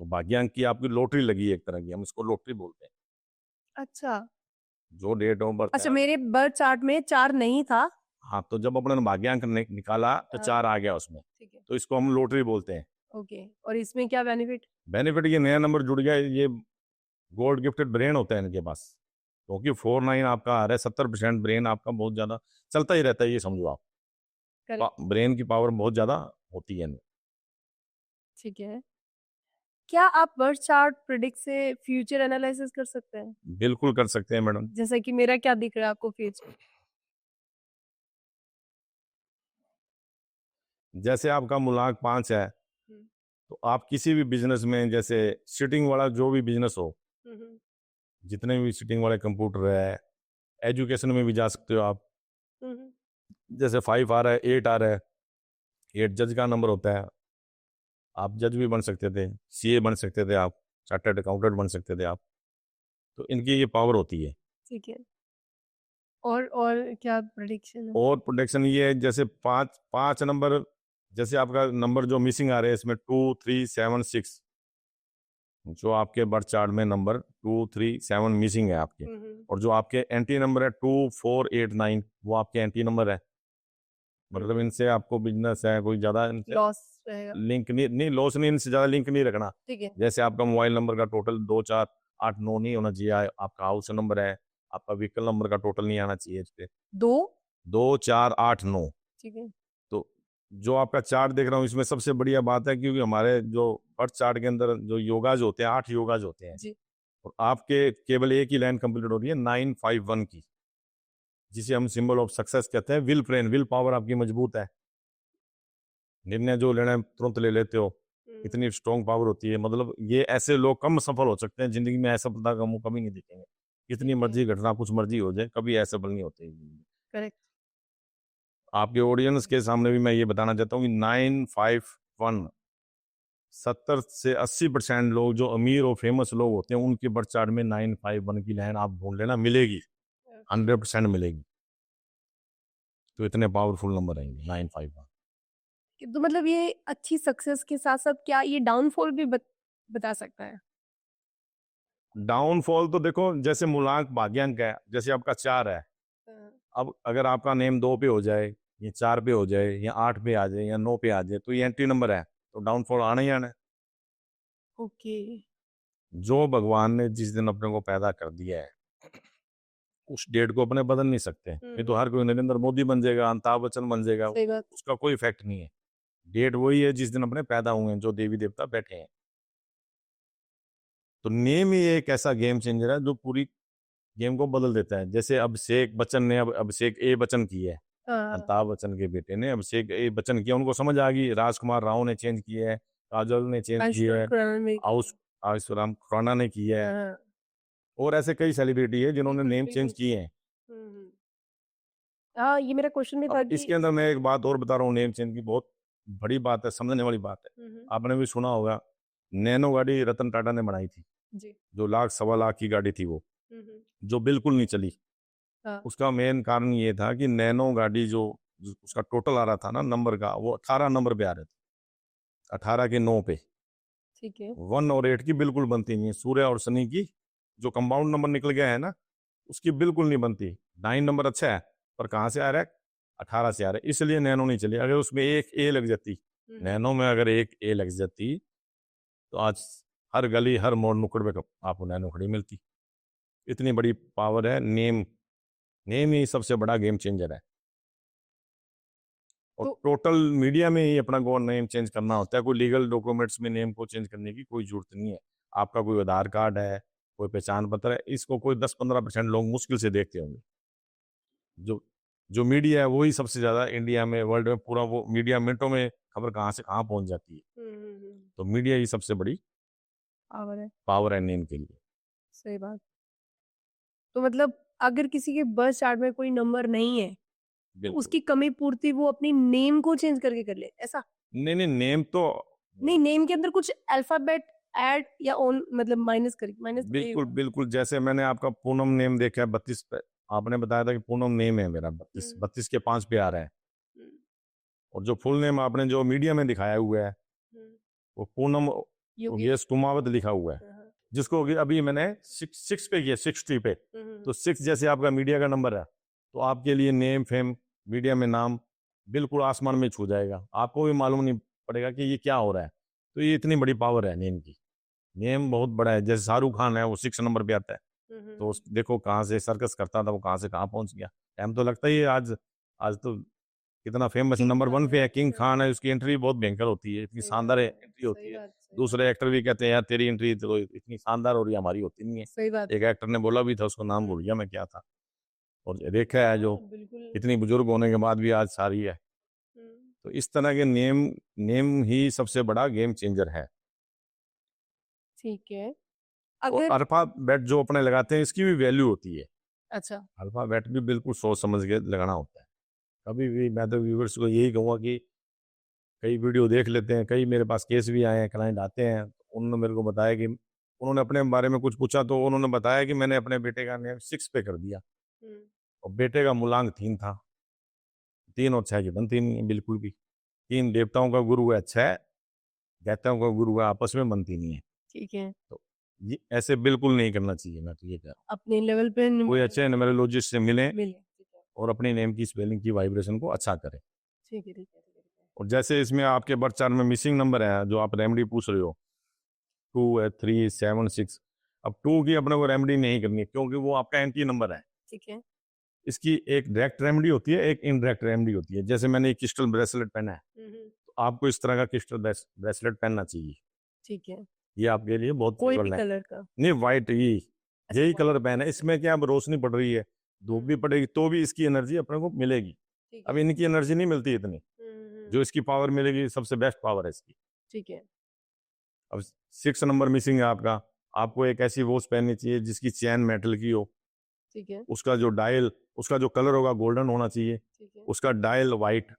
[SPEAKER 1] तो भाग्यांक की आपकी लॉटरी लगी है एक तरह की, हम इसको लॉटरी बोलते हैं।
[SPEAKER 2] अच्छा।
[SPEAKER 1] जो डेट ऑफ बर्थ
[SPEAKER 2] अच्छा,
[SPEAKER 1] है,
[SPEAKER 2] मेरे बर्थ चार्ट में 4 नहीं था।
[SPEAKER 1] हाँ, तो जब अपने भाग्यांक निकाला तो 4 आ गया उसमें,
[SPEAKER 2] ठीक है।
[SPEAKER 1] तो इसको हम लॉटरी बोलते हैं।
[SPEAKER 2] ओके। और इसमें क्या बेनिफिट?
[SPEAKER 1] बेनिफिट, ये नया नंबर जुड़ गया, ये गॉड गिफ्टेड ब्रेन होता है इनके पास, क्योंकि 49 आपका आ रहा है, 70% ब्रेन आपका बहुत ज्यादा चलता ही रहता है, ये समझो आप।
[SPEAKER 2] करेक्ट।
[SPEAKER 1] ब्रेन की पावर बहुत ज्यादा होती है इनमें।
[SPEAKER 2] ठीक है। क्या आप बर्थ चार्ट प्रेडिक्ट से फ्यूचर एनालिसिस कर सकते हैं?
[SPEAKER 1] बिल्कुल कर सकते हैं मैडम।
[SPEAKER 2] जैसा कि मेरा क्या दिख रहा है आपको फ्यूचर?
[SPEAKER 1] जैसे आपका मूलांक 5 है, तो आप किसी भी बिजनेस में, जैसे सिटिंग वाला जो भी बिजनेस हो, जितने भी सिटिंग वाले कंप्यूटर है, एजुकेशन में भी जा सकते हो आप। जैसे 5 आ रहा है, 8 आ रहा है, 8 जज का नंबर होता है, आप जज भी बन सकते थे, सीए बन सकते थे आप, चार्टर्ड अकाउंटेंट बन सकते थे आप। तो इनकी ये पावर होती है।
[SPEAKER 2] ठीक है। और क्या प्रेडिक्शन है?
[SPEAKER 1] और प्रोटेक्शन ये है, जैसे 5 नंबर, जैसे आपका नंबर जो मिसिंग आ रहे हैं इसमें 2 3 7 6, जो आपके बर्थ चार्ट में नंबर 2 3 7 मिसिंग है आपके, और जो आपके एंटी नंबर है 2 4 8 9, वो आपके एंटी नंबर है। मतलब इनसे आपको बिजनेस है, कोई ज्यादा इनसे
[SPEAKER 2] लॉस रहेगा।
[SPEAKER 1] लिंक नहीं लॉस नहीं, इनसे ज्यादा लिंक नहीं रखना।
[SPEAKER 2] ठीक है।
[SPEAKER 1] जैसे आपका मोबाइल नंबर का टोटल 2 4 8 9 नहीं होना चाहिए, आपका हाउस नंबर है, आपका व्हीकल नंबर का टोटल नहीं आना चाहिए इस पे।
[SPEAKER 2] 2।
[SPEAKER 1] 2 4 8 9।
[SPEAKER 2] ठीक है।
[SPEAKER 1] तो जो आपका चार्ट देख रहा हूँ, इसमें सबसे बढ़िया बात है, क्योंकि हमारे जो बर्थ चार्ट के अंदर जो योगाज होते हैं, 8 योगाज होते हैं।
[SPEAKER 2] जी।
[SPEAKER 1] और आपके केवल एक ही लाइन कंप्लीट हो रही है 951 की, जिसे हम सिंबल ऑफ सक्सेस कहते हैं। विल प्रेन, विल पावर आपकी मजबूत है, निर्णय जो लेना है तुरंत ले लेते हो, इतनी स्ट्रॉन्ग पावर होती है। मतलब ये ऐसे लोग कम सफल हो सकते हैं जिंदगी में, असफलता का मुंह कभी नहीं दिखेंगे। कितनी मर्जी घटना, कुछ मर्जी हो जाए, कभी असफल नहीं होते जिंदगी में।
[SPEAKER 2] करेक्ट।
[SPEAKER 1] आपके ऑडियंस के सामने भी मैं ये बताना चाहता हूँ कि 951 70 से 80% लोग जो अमीर और फेमस लोग होते हैं उनके बर्थ चार्ट में 951 की लाइन आप ढूंढ लेना, मिलेगी, 100% मिलेगी। तो इतने पावरफुल नंबर आएंगे 951।
[SPEAKER 2] तो मतलब ये अच्छी सक्सेस के साथ साथ क्या ये डाउनफॉल भी बता सकता है?
[SPEAKER 1] डाउनफॉल तो देखो, जैसे मूलांक भाग्यांक है, जैसे आपका 4 है, अब अगर आपका नेम 2 पे हो जाए, या 4 पे हो जाए, या 8 पे आ जाए, या 9 पे आ जाए, तो ये एंट्री नंबर है, तो डाउनफॉल आना ही आना है।
[SPEAKER 2] ओके।
[SPEAKER 1] जो भगवान ने जिस दिन अपने को पैदा कर दिया है, उस डेट को अपने बदल नहीं सकते। नहीं तो हर कोई नरेंद्र मोदी बन जाएगा, अमिताभ बच्चन बन जाएगा,
[SPEAKER 2] सही बात।
[SPEAKER 1] उसका कोई इफेक्ट नहीं है। डेट वही है जिस दिन अपने पैदा हुए हैं, जो देवी देवता बैठे हैं। तो नेम ही एक ऐसा गेम चेंजर है जो पूरी गेम को बदल देता है। जैसे अभिषेक बच्चन ने अब अभिषेक ए बच्चन की है,
[SPEAKER 2] हाँ।
[SPEAKER 1] अमिताभ बच्चन के बेटे ने अभिषेक ए बच्चन किया, उनको समझ आ गई। राजकुमार राव ने चेंज किया है, काजल ने चेंज किया है, आयुष आयुष्मान खुराना ने किया है,
[SPEAKER 2] हाँ।
[SPEAKER 1] और ऐसे कई सेलिब्रिटी है जिन्होंने
[SPEAKER 2] बिल्कुल,
[SPEAKER 1] नेम
[SPEAKER 2] बिल्कुल।
[SPEAKER 1] चेंज किए हैं।
[SPEAKER 2] हाँ, ये मेरा क्वेश्चन भी था
[SPEAKER 1] अब
[SPEAKER 2] कि
[SPEAKER 1] इसके अंदर मैं एक बात और बता रहा हूँ, नेम चेंज की बहुत बड़ी बात है, समझने वाली बात है। आपने भी सुना होगा, नैनो गाड़ी रतन टाटा ने बनाई थी,
[SPEAKER 2] जी।
[SPEAKER 1] जो 1,00,000 की गाड़ी थी वो, जो बिल्कुल नहीं चली।
[SPEAKER 2] हाँ।
[SPEAKER 1] उसका मेन कारण ये था कि नैनो गाड़ी जो उसका टोटल आ रहा था ना नंबर का, वो 18 नंबर पे आ रहे थे, 18 के 9 पे।
[SPEAKER 2] ठीक है।
[SPEAKER 1] 1 और 8 की बिल्कुल बनती नहीं है। सूर्य और शनि की जो कंपाउंड नंबर निकल गया है ना, उसकी बिल्कुल नहीं बनती। 9 नंबर अच्छा है, पर कहाँ से आ रहा है? 18 से आ रहा है, इसलिए नैनो नहीं चली। अगर उसमें एक ए लग जाती, नैनो में अगर एक ए लग जाती, तो आज हर गली हर मोड़ नुक्कड़ पे आपको नैनो खड़ी मिलती। इतनी बड़ी पावर है नेम। नेम ही सबसे बड़ा गेम चेंजर है। और
[SPEAKER 2] तो
[SPEAKER 1] टोटल मीडिया में ही अपना को नेम चेंज करना होता है। कोई लीगल डॉक्यूमेंट्स में नेम को चेंज करने की कोई जरूरत नहीं है। आपका कोई आधार कार्ड है, कोई पहचान पत्र है, इसको कोई 10-15% लोग मुश्किल से देखते होंगे। जो जो मीडिया है वही सबसे ज्यादा इंडिया में, वर्ल्ड में, पूरा वो मीडिया मिनटों में खबर कहाँ से कहाँ पहुंच जाती है। तो मीडिया ही सबसे बड़ी
[SPEAKER 2] पावर है।
[SPEAKER 1] पावर है नेम के लिए।
[SPEAKER 2] सही बात। तो मतलब अगर किसी के बर्थ चार्ट में कोई नंबर नहीं है, तो
[SPEAKER 1] बिल्कुल।
[SPEAKER 2] उसकी कमी पूर्ति वो अपनी नेम को चेंज करके कर ले, ऐसा?
[SPEAKER 1] नहीं नहीं, नेम तो
[SPEAKER 2] नहीं, नेम के अंदर कुछ अल्फाबेट ऐड या ऑन मतलब माइनस कर माइनस तो
[SPEAKER 1] बिल्कुल बिल्कुल। जैसे मैंने आपका पूनम नेम देखा है 32 पे, आपने बताया था कि पूनम नेम है मेरा, 32 के 5 पे आ रहा है। और जो फुल नेम आपने जो मीडिया में दिखाया हुआ है, वो पूनम योगेश कुमावत लिखा हुआ है, जिसको अभी मैंने 6 पे किया, 60 पे। तो 6 जैसे आपका मीडिया का नंबर है, तो आपके लिए नेम फेम मीडिया में नाम बिल्कुल आसमान में छू जाएगा। आपको भी मालूम नहीं पड़ेगा कि ये क्या हो रहा है। तो ये इतनी बड़ी पावर है नेम की। नेम बहुत बड़ा है। जैसे शाहरुख खान है, वो 6 नंबर पे आता है, तो देखो कहाँ से सर्कस करता था, वो कहाँ से कहाँ पहुंच गया। टाइम तो लगता ही है। आज आज तो कितना फेमस नंबर 1 पे है, किंग खान है, उसकी एंट्री बहुत भयंकर होती है, इतनी शानदार एंट्री होती है। दूसरे एक्टर भी कहते हैं यार तेरी एंट्री तो इतनी शानदार हो रही है, हमारी होती नहीं है।
[SPEAKER 2] सही बात।
[SPEAKER 1] एक एक्टर ने बोला भी था, उसको नाम भूल गया मैं क्या था। और रेखा है जो इतनी बुजुर्ग होने के बाद भी आज सारी है। तो इस तरह के नेम नेम ही सबसे बड़ा गेम चेंजर है।
[SPEAKER 2] ठीक है।
[SPEAKER 1] और
[SPEAKER 2] अगर
[SPEAKER 1] अल्फाबेट जो अपने लगाते हैं, इसकी भी वैल्यू होती है।
[SPEAKER 2] अच्छा।
[SPEAKER 1] अल्फाबेट भी बिल्कुल सोच समझ के लगाना होता है। कभी भी मैं तो व्यूवर्स को यही कहूँगा कि कई वीडियो देख लेते हैं, कई मेरे पास केस भी आए हैं, क्लाइंट आते हैं, तो उन्होंने मेरे को बताया कि उन्होंने अपने बारे में कुछ पूछा, तो उन्होंने बताया कि मैंने अपने बेटे का नेम 6 पे कर दिया, और बेटे का मूलांक 3 था। 3 और 6 की बनती नहीं है बिल्कुल भी। 3 देवताओं का गुरु है, 6 दैत्यों का गुरु है, आपस में बनती नहीं है।
[SPEAKER 2] ठीक है।
[SPEAKER 1] तो ये ऐसे बिल्कुल नहीं करना चाहिए। मैं तो ये कह रहा हूँ,
[SPEAKER 2] अपने लेवल पे
[SPEAKER 1] कोई अच्छे न्यूमरोलॉजिस्ट से मिलें
[SPEAKER 2] मिले। ठीक है।
[SPEAKER 1] और अपनी नेम की स्पेलिंग की वाइब्रेशन को अच्छा करें।
[SPEAKER 2] ठीक है, ठीक है, ठीक है।
[SPEAKER 1] और जैसे इसमें आपके बर्थ चार्ट में मिसिंग नंबर है, जो आप रेमेडी पूछ रहे हो, 2 है, 3, 7, 6। अब 2 की अपने को रेमेडी नहीं करनी है, क्योंकि वो आपका एंटी नंबर है।
[SPEAKER 2] ठीक है।
[SPEAKER 1] इसकी एक डायरेक्ट रेमेडी होती है, एक इनडायरेक्ट रेमेडी होती है। जैसे मैंने एक क्रिस्टल ब्रेसलेट पहना है, तो आपको इस तरह का क्रिस्टल ब्रेसलेट पहनना चाहिए।
[SPEAKER 2] ठीक है।
[SPEAKER 1] ये आपके लिए बहुत
[SPEAKER 2] कोई भी
[SPEAKER 1] फेवरेबल है।
[SPEAKER 2] कलर का?
[SPEAKER 1] नहीं, व्हाइट यही
[SPEAKER 2] अच्छा,
[SPEAKER 1] कलर पहना है। इसमें क्या, अब रोशनी पड़ रही है, धूप भी
[SPEAKER 2] हम्म,
[SPEAKER 1] पड़ेगी तो भी इसकी एनर्जी अपने को मिलेगी।
[SPEAKER 2] ठीक
[SPEAKER 1] अब
[SPEAKER 2] है।
[SPEAKER 1] इनकी एनर्जी नहीं मिलती इतनी, जो इसकी पावर मिलेगी सबसे बेस्ट पावर है इसकी।
[SPEAKER 2] ठीक है।
[SPEAKER 1] अब 6 नंबर मिसिंग है आपका। आपको एक ऐसी वॉच पहननी चाहिए जिसकी चैन मेटल की हो,
[SPEAKER 2] ठीक है।
[SPEAKER 1] उसका जो डायल, उसका जो कलर होगा गोल्डन होना चाहिए,
[SPEAKER 2] ठीक है।
[SPEAKER 1] उसका डायल वाइट।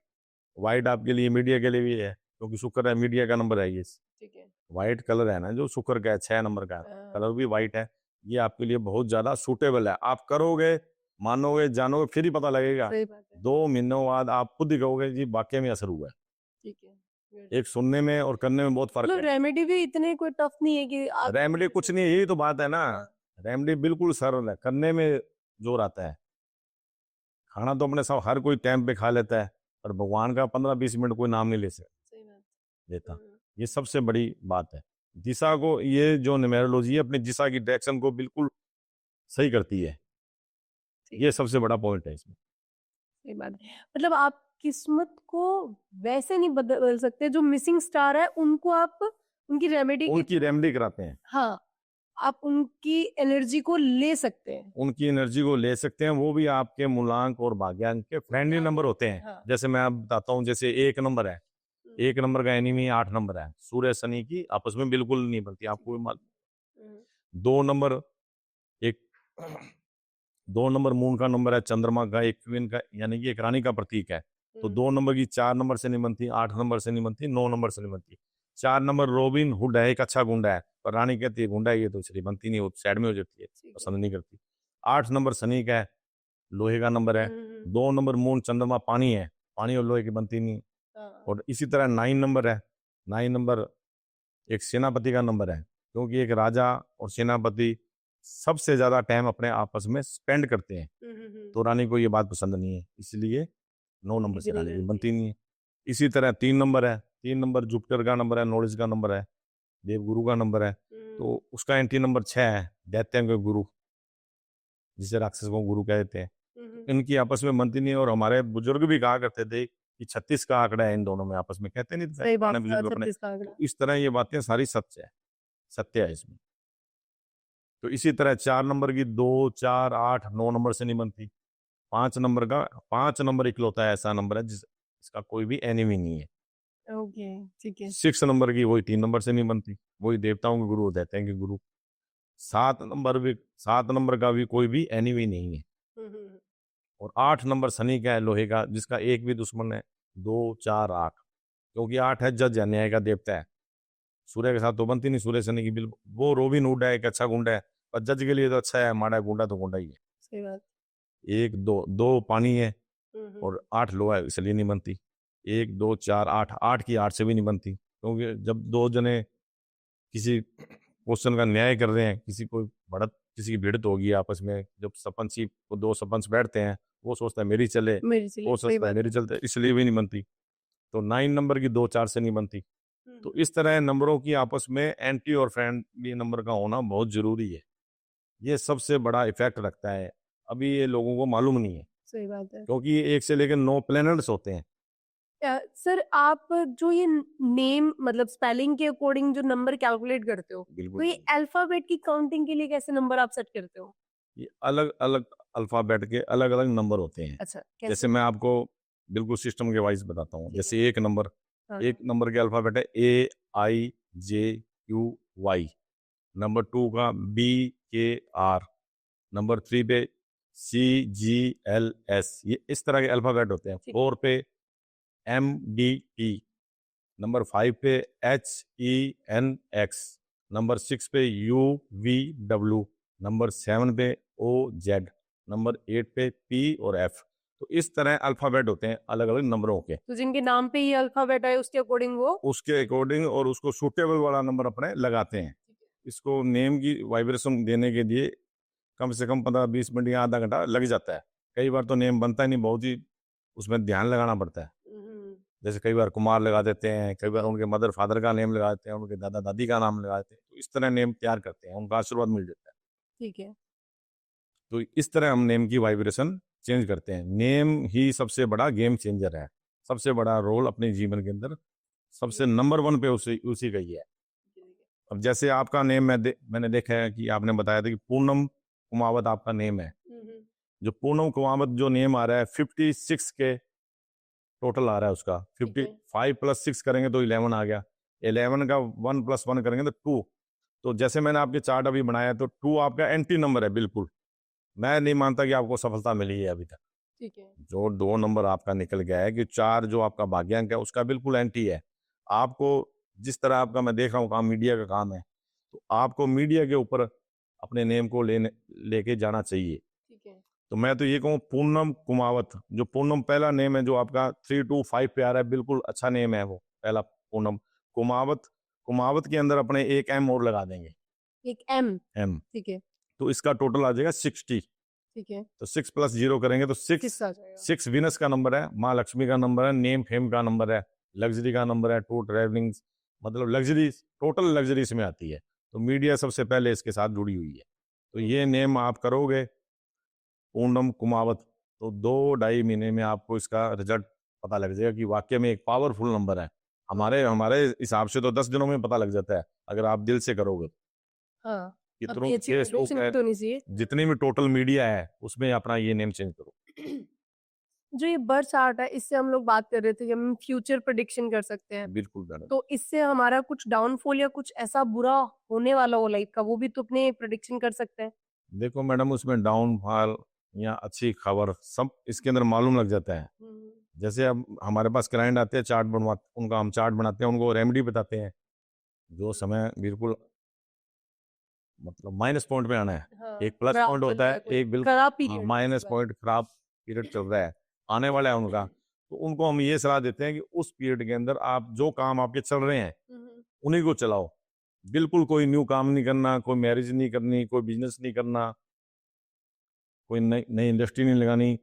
[SPEAKER 1] वाइट आपके लिए मीडिया के लिए भी है, क्योंकि शुक्र है मीडिया का नंबर है ये।
[SPEAKER 2] ठीक है।
[SPEAKER 1] वाइट कलर है ना जो शुक्र का है, 6 नंबर का कलर भी वाइट है। ये आपके लिए बहुत ज्यादा सूटेबल है। आप करोगे, मानोगे, जानोगे, फिर ही पता लगेगा।
[SPEAKER 2] सही बात है।
[SPEAKER 1] 2 महीनों बाद आप खुद ही कहोगे जी वाकई में असर हुआ है।
[SPEAKER 2] ठीक है। Good.
[SPEAKER 1] एक सुनने में और करने में बहुत फर्क
[SPEAKER 2] मतलब
[SPEAKER 1] है।
[SPEAKER 2] रेमेडी भी इतने कोई टफ नहीं है कि आप
[SPEAKER 1] रेमेडी कुछ नहीं है, यही तो बात है ना।
[SPEAKER 2] हाँ,
[SPEAKER 1] रेमेडी बिल्कुल सरल है, करने में जोर आता है। खाना तो अपने सब हर कोई टाइम पे खा लेता है, पर भगवान का 15-20 मिनट कोई नाम नहीं ले सकता
[SPEAKER 2] सही बात।
[SPEAKER 1] लेता।
[SPEAKER 2] हम्म,
[SPEAKER 1] ये सबसे बड़ी बात है। दिशा को, ये जो न्यूमेरोलॉजी है अपनी दिशा की डायरेक्शन को बिल्कुल सही करती है।
[SPEAKER 2] ठीक
[SPEAKER 1] ये
[SPEAKER 2] है।
[SPEAKER 1] सबसे बड़ा पॉइंट है इसमें।
[SPEAKER 2] सही बात है। मतलब आप किस्मत को वैसे नहीं बदल सकते, जो मिसिंग स्टार है उनको आप उनकी रेमेडी के
[SPEAKER 1] उनकी रेमेडी कराते हैं,
[SPEAKER 2] हाँ, आप उनकी एनर्जी को ले सकते हैं।
[SPEAKER 1] उनकी एनर्जी को ले सकते हैं। वो भी आपके मूलांक और भाग्यांक के फ्रेंडली नंबर होते हैं।
[SPEAKER 2] हाँ।
[SPEAKER 1] जैसे मैं आप बताता हूँ, जैसे 1 नंबर है, 1 नंबर का एनिमी 8 नंबर है। सूर्य शनि की आपस में बिल्कुल नहीं बनती, आपको भी मालूम।
[SPEAKER 2] हम्म,
[SPEAKER 1] 2 नंबर, एक 2 नंबर मून का नंबर है, चंद्रमा का, एक क्वीन का, यानी कि एक रानी का प्रतीक है। तो 2 नंबर की 4 नंबर से नहीं बनती, 8 नंबर से नहीं बनती, 9 नंबर से नहीं बनती। 4 नंबर रॉबिन हुड है, एक अच्छा गुंडा है, पर रानी कहती है गुंडा है ये, तो इसलिए बनती नहीं, वो साइड में हो जाती है,
[SPEAKER 2] ठीक है।
[SPEAKER 1] पसंद नहीं करती। 8 नंबर शनि का है, लोहे का नंबर है।
[SPEAKER 2] हम्म,
[SPEAKER 1] 2 नंबर मून चंद्रमा पानी है, पानी और लोहे की बनती नहीं।
[SPEAKER 2] हाँ,
[SPEAKER 1] और इसी तरह 9 नंबर है। 9 नंबर एक सेनापति का नंबर है, क्योंकि एक राजा और सेनापति सबसे ज्यादा टाइम अपने आपस में स्पेंड करते हैं। तो रानी को ये बात पसंद नहीं है, इसलिए 9 नंबर से
[SPEAKER 2] कितनी
[SPEAKER 1] रानी की
[SPEAKER 2] बनती
[SPEAKER 1] बनती नहीं है। इसी तरह 3 नंबर है। 3 नंबर जुपिटर का नंबर है, नॉलेज का नंबर है, देवगुरु का नंबर है। तो उसका एंट्री नंबर 6 है, दैत्यों के गुरु, जिसे राक्षस को गुरु कहते हैं। इनकी आपस में बनती नहीं है। और हमारे बुजुर्ग भी कहा करते थे कि 36 का आंकड़ा है इन दोनों में, आपस में कहते नहीं थे
[SPEAKER 2] सही बात
[SPEAKER 1] पुराने
[SPEAKER 2] है,
[SPEAKER 1] बुजुर्ग अपने।
[SPEAKER 2] 36 का आंकड़ा।
[SPEAKER 1] तो इस तरह ये बातें सारी सत्य है, सत्य है इसमें। तो इसी तरह 4 नंबर की 2, 4, 8, 9 नंबर से नहीं बनती। 5 नंबर का, 5 नंबर इकलौता है ऐसा नंबर है इसका कोई भी एनिमी नहीं है।
[SPEAKER 2] ओके, ठीक है।
[SPEAKER 1] 6 नंबर की वही 3 नंबर से नहीं बनती, वही देवताओं के गुरु, दैत्यों के गुरु। 7 नंबर का भी कोई भी एनिमी नहीं है। और 8 नंबर शनि का है, लोहे का, जिसका एक भी दुश्मन है। 2, 4, 8, क्योंकि 8 है जज है, न्याय का देवता है। सूर्य के साथ तो बनती नहीं, सूर्य शनि की बिल्कुल। वो रोबिन हुड है, एक अच्छा गुंडा है, पर जज के लिए तो अच्छा है, माड़ा गुंडा तो गुंडा ही है।
[SPEAKER 2] सही बात।
[SPEAKER 1] 1, 2, 2 पानी है
[SPEAKER 2] हम्म,
[SPEAKER 1] और 8 लोहा है, इसलिए नहीं बनती। 1, 2, 4, 8, 8 की 8 से भी नहीं बनती, क्योंकि जब दो जने किसी क्वेश्चन का न्याय कर रहे हैं, किसी को बढ़त, किसी की भिड़त होगी आपस में, जब सरपंची को 2 सरपंच बैठते हैं, वो सोचता है मेरी चले,
[SPEAKER 2] मेरी चलिए,
[SPEAKER 1] वो
[SPEAKER 2] सही
[SPEAKER 1] सोचता है
[SPEAKER 2] बात
[SPEAKER 1] मेरी
[SPEAKER 2] है।
[SPEAKER 1] चलते, इसलिए भी नहीं बनती। तो 9 नंबर की 2, 4 से नहीं बनती। तो इस तरह नंबरों की आपस में एंटी और फ्रेंडली नंबर का होना बहुत जरूरी है। ये सबसे बड़ा इफेक्ट रखता है। अभी ये लोगों को मालूम नहीं है,
[SPEAKER 2] सही बात है।
[SPEAKER 1] क्योंकि ये 1 से लेकर 9 प्लैनेट्स होते हैं।
[SPEAKER 2] सर, आप जो ये नेम मतलब स्पेलिंग के अकॉर्डिंग जो नंबर कैलकुलेट करते हो, तो
[SPEAKER 1] बिल्कुल,
[SPEAKER 2] ये अल्फाबेट की काउंटिंग के लिए कैसे नंबर आप सेट करते हो?
[SPEAKER 1] ये अलग अलग अल्फाबेट के अलग अलग नंबर होते हैं।
[SPEAKER 2] अच्छा, कैसे?
[SPEAKER 1] जैसे मैं आपको बिल्कुल सिस्टम के वाइज बताता हूँ।
[SPEAKER 2] ठीक
[SPEAKER 1] जैसे 1 नंबर,
[SPEAKER 2] हाँ,
[SPEAKER 1] 1 नंबर के अल्फाबेट है AIJQY। नंबर 2 का BKR। नंबर 3 पे CGLS। ये इस तरह के अल्फाबेट होते हैं।
[SPEAKER 2] ठीक।
[SPEAKER 1] 4 पे MDT। नंबर 5 पे HENX। नंबर 6 पे UVW। नंबर 7 पे OZ। नंबर 8 पे P और F। तो इस तरह अल्फाबेट होते हैं अलग अलग नंबरों के।
[SPEAKER 2] तो जिनके नाम पे ये अल्फाबेट है उसके अकॉर्डिंग वो
[SPEAKER 1] उसके अकॉर्डिंग और उसको सूटेबल वाला नंबर अपने लगाते हैं। इसको नेम की वाइब्रेशन देने के लिए कम से कम 15-20 मिनट या आधा घंटा लग जाता है। कई बार तो नेम बनता ही नहीं, बहुत ही उसमें ध्यान लगाना पड़ता है। जैसे कई बार कुमार लगा देते हैं, कई बार उनके मदर फादर का नेम लगा देते हैं, उनके दादा दादी का नाम लगा देते हैं। तो इस तरह नेम तैयार करते हैं, उनका आशीर्वाद मिल जाता है।
[SPEAKER 2] ठीक है।
[SPEAKER 1] तो इस तरह हम नेम की वाइब्रेशन चेंज करते हैं। नेम ही सबसे बड़ा गेम चेंजर है, सबसे बड़ा रोल अपने जीवन के अंदर, सबसे नंबर 1 पे उसी का ही है। अब जैसे आपका नेम मैंने देखा है कि आपने बताया था कि पूनम कुमावत आपका नेम है। जो पूनम कुमावत जो नेम आ रहा है 56 के टोटल आ रहा है उसका।
[SPEAKER 2] ठीक है।
[SPEAKER 1] 55 + 6 करेंगे तो 11 आ गया। 11 का 1 + 1 करेंगे तो 2। तो जैसे मैंने आपके चार्ट अभी बनाया तो 2 आपका एंटी नंबर है बिल्कुल। मैं नहीं मानता कि आपको सफलता मिली है अभी तक।
[SPEAKER 2] ठीक है।
[SPEAKER 1] जो 2 नंबर आपका निकल गया है कि 4 जो आपका भाग्यांक है उसका बिल्कुल एंटी है। आपको जिस तरह आपका मैं देख रहा हूँ काम मीडिया का काम है, तो आपको मीडिया के ऊपर अपने नेम को लेके जाना चाहिए।
[SPEAKER 2] ठीक है।
[SPEAKER 1] तो मैं तो ये कहूँ पूनम कुमावत, जो पूनम पहला नेम है जो आपका 325 पे आ रहा है, बिल्कुल अच्छा नेम है वो पहला पूनम। कुमावत, कुमावत के अंदर अपने एक एम और लगा देंगे,
[SPEAKER 2] एक एम।
[SPEAKER 1] एम।
[SPEAKER 2] ठीक है।
[SPEAKER 1] तो इसका टोटल आ जाएगा 60।
[SPEAKER 2] ठीक है।
[SPEAKER 1] तो 6 + 0 करेंगे तो 6।
[SPEAKER 2] 6 आ जाएगा।
[SPEAKER 1] 6 विनस का नंबर है, माँ लक्ष्मी का नंबर है, नेम फेम का नंबर है, लग्जरी का नंबर है, टू ट्रैवलिंग, मतलब लग्जरी, टोटल लग्जरीज में आती है। तो मीडिया सबसे पहले इसके साथ जुड़ी हुई है। तो ये नेम आप करोगे पूनम कुमावत, तो 2-2.5 महीने में आपको इसका रिजल्ट पता लग जाएगा कि वाकई में एक पावरफुल नंबर है। हमारे हमारे हिसाब से तो 10 दिनों में पता लग जाता है अगर आप दिल से करोगे।
[SPEAKER 2] हाँ,
[SPEAKER 1] इतनों
[SPEAKER 2] अपनी अच्छी
[SPEAKER 1] फेसबुक
[SPEAKER 2] प्रेडिक्शन
[SPEAKER 1] है,
[SPEAKER 2] भी तो होनी चाहिए।
[SPEAKER 1] जितनी भी टोटल मीडिया है उसमें अपना ये नेम चेंज करो।
[SPEAKER 2] जो ये बर्थ चार्ट है, इससे हम लोग बात कर रहे थे कि हम फ्यूचर प्रेडिक्शन कर सकते हैं।
[SPEAKER 1] बिल्कुल मैडम।
[SPEAKER 2] तो इससे हमारा कुछ डाउनफॉल या कुछ ऐसा बुरा होने वाला हो लाइफ का, वो भी तो अपने प्रेडिक्शन कर सकते हैं।
[SPEAKER 1] देखो मैडम, उसमें डाउनफॉल या अच्छी खबर सब इसके अंदर मालूम लग जाता है। जैसे अब हमारे पास क्लाइंट आते हैं, चार्ट बनवा, उनका हम चार्ट बनाते हैं, उनको रेमेडी बताते हैं। जो समय बिल्कुल मतलब माइनस पॉइंट में आना है,
[SPEAKER 2] हाँ,
[SPEAKER 1] एक प्लस
[SPEAKER 2] खराब
[SPEAKER 1] पॉइंट
[SPEAKER 2] चल
[SPEAKER 1] होता
[SPEAKER 2] रहा
[SPEAKER 1] है,
[SPEAKER 2] है कोई,
[SPEAKER 1] एक बिल्कुल
[SPEAKER 2] खराब पीरियड
[SPEAKER 1] माइनस पॉइंट, खराब पीरियड चल रहा है, आने वाला है उनका। तो उनको हम ये सलाह देते हैं कि उस पीरियड के अंदर आप जो काम आपके चल रहे हैं उन्हीं को चलाओ। बिल्कुल कोई न्यू काम नहीं करना, कोई मैरिज नहीं करनी, कोई बिजनेस नहीं करना, कोई नई नई इंडस्ट्री नहीं लगानी।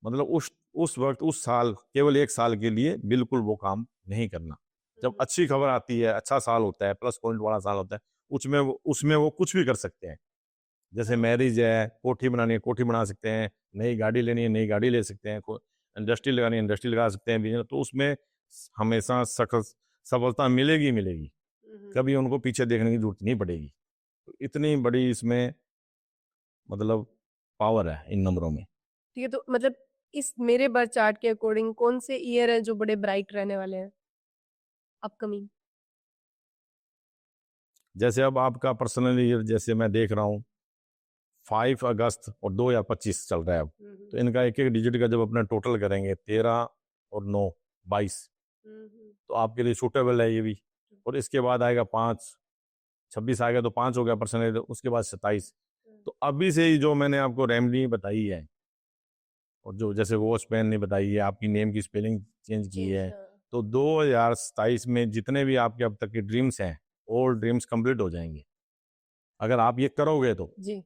[SPEAKER 1] मतलब उस वक्त उस साल केवल 1 साल के लिए बिल्कुल वो काम नहीं करना। जब अच्छी खबर आती है, अच्छा साल होता है, प्लस पॉइंट वाला साल होता है, उसमें वो कुछ भी कर सकते हैं। जैसे मैरिज है, कोठी बनानी है, कोठी बना सकते हैं, नई गाड़ी लेनी है, नई गाड़ी ले सकते हैं, इंडस्ट्री लगानी है, इंडस्ट्री लगा सकते हैं, बिजनेस। तो उसमें हमेशा सफलता मिलेगी ही मिलेगी, कभी उनको पीछे देखने की जरूरत नहीं पड़ेगी। तो इतनी बड़ी इसमें मतलब पावर है इन नंबरों में।
[SPEAKER 2] ठीक है, तो मतलब इस मेरे बर्थ चार्ट के अकॉर्डिंग कौन से ईयर है जो बड़े ब्राइट रहने वाले हैं अपकमिंग?
[SPEAKER 1] जैसे अब आपका पर्सनल ईयर जैसे मैं देख रहा हूँ 5 अगस्त और 2025 चल रहा है अब। तो इनका एक एक डिजिट का जब अपना टोटल करेंगे 13 और 9 22, तो आपके लिए सूटेबल है ये भी। और इसके बाद आएगा 5 26 आएगा तो 5 हो गया पर्सनल, उसके बाद 27। तो अभी से ही जो मैंने आपको रेमडी बताई है और जो जैसे वॉच पेन ने बताई है, आपकी नेम की स्पेलिंग चेंज की है, तो 2027 में जितने भी आपके अब तक के ड्रीम्स हैं, ऑल ड्रीम्स कंप्लीट हो जाएंगे अगर आप ये करोगे तो।
[SPEAKER 2] जी।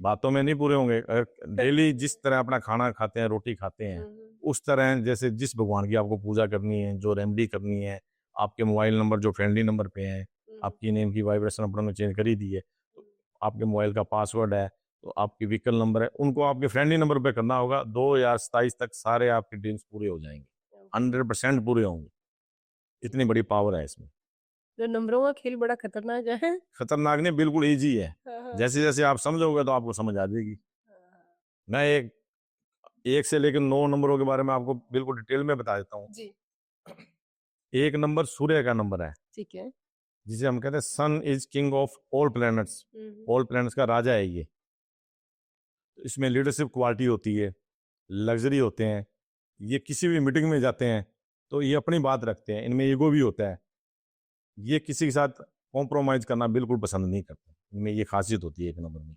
[SPEAKER 1] बातों में नहीं पूरे होंगे। अगर डेली जिस तरह अपना खाना खाते हैं, रोटी खाते हैं, उस तरह जैसे जिस भगवान की आपको पूजा करनी है, जो रेमेडी करनी है, आपके मोबाइल नंबर जो फ्रेंडली नंबर पे हैं, आपकी नेम की वाइब्रेशन अपनों ने चेंज कर ही दी है, तो आपके मोबाइल का पासवर्ड है, तो आपकी व्हीकल नंबर है, उनको आपके फ्रेंडली नंबर पे करना होगा। 2027 तक सारे आपके ड्रीम्स पूरे हो जाएंगे, 100% पूरे होंगे। इतनी बड़ी पावर है इसमें।
[SPEAKER 2] तो नंबरों का खेल बड़ा खतरनाक है।
[SPEAKER 1] खतरनाक नहीं, बिल्कुल ईजी है। जैसे जैसे आप समझोगे तो आपको समझ आ जाएगी। मैं एक से लेकर 9 नंबरों के बारे में आपको बिल्कुल डिटेल में बता देता हूँ।
[SPEAKER 2] जी।
[SPEAKER 1] एक नंबर सूर्य का नंबर है,
[SPEAKER 2] ठीक है।
[SPEAKER 1] जिसे हम कहते हैं sun is king of all planets. All planets का राजा है ये। तो इसमें लीडरशिप क्वालिटी होती है, लग्जरी होते हैं, ये किसी भी मीटिंग में जाते हैं तो ये अपनी बात रखते हैं, इनमें ईगो भी होता है, ये किसी के साथ कॉम्प्रोमाइज करना बिल्कुल पसंद नहीं करते, इनमें ये खासियत होती है एक नंबर में।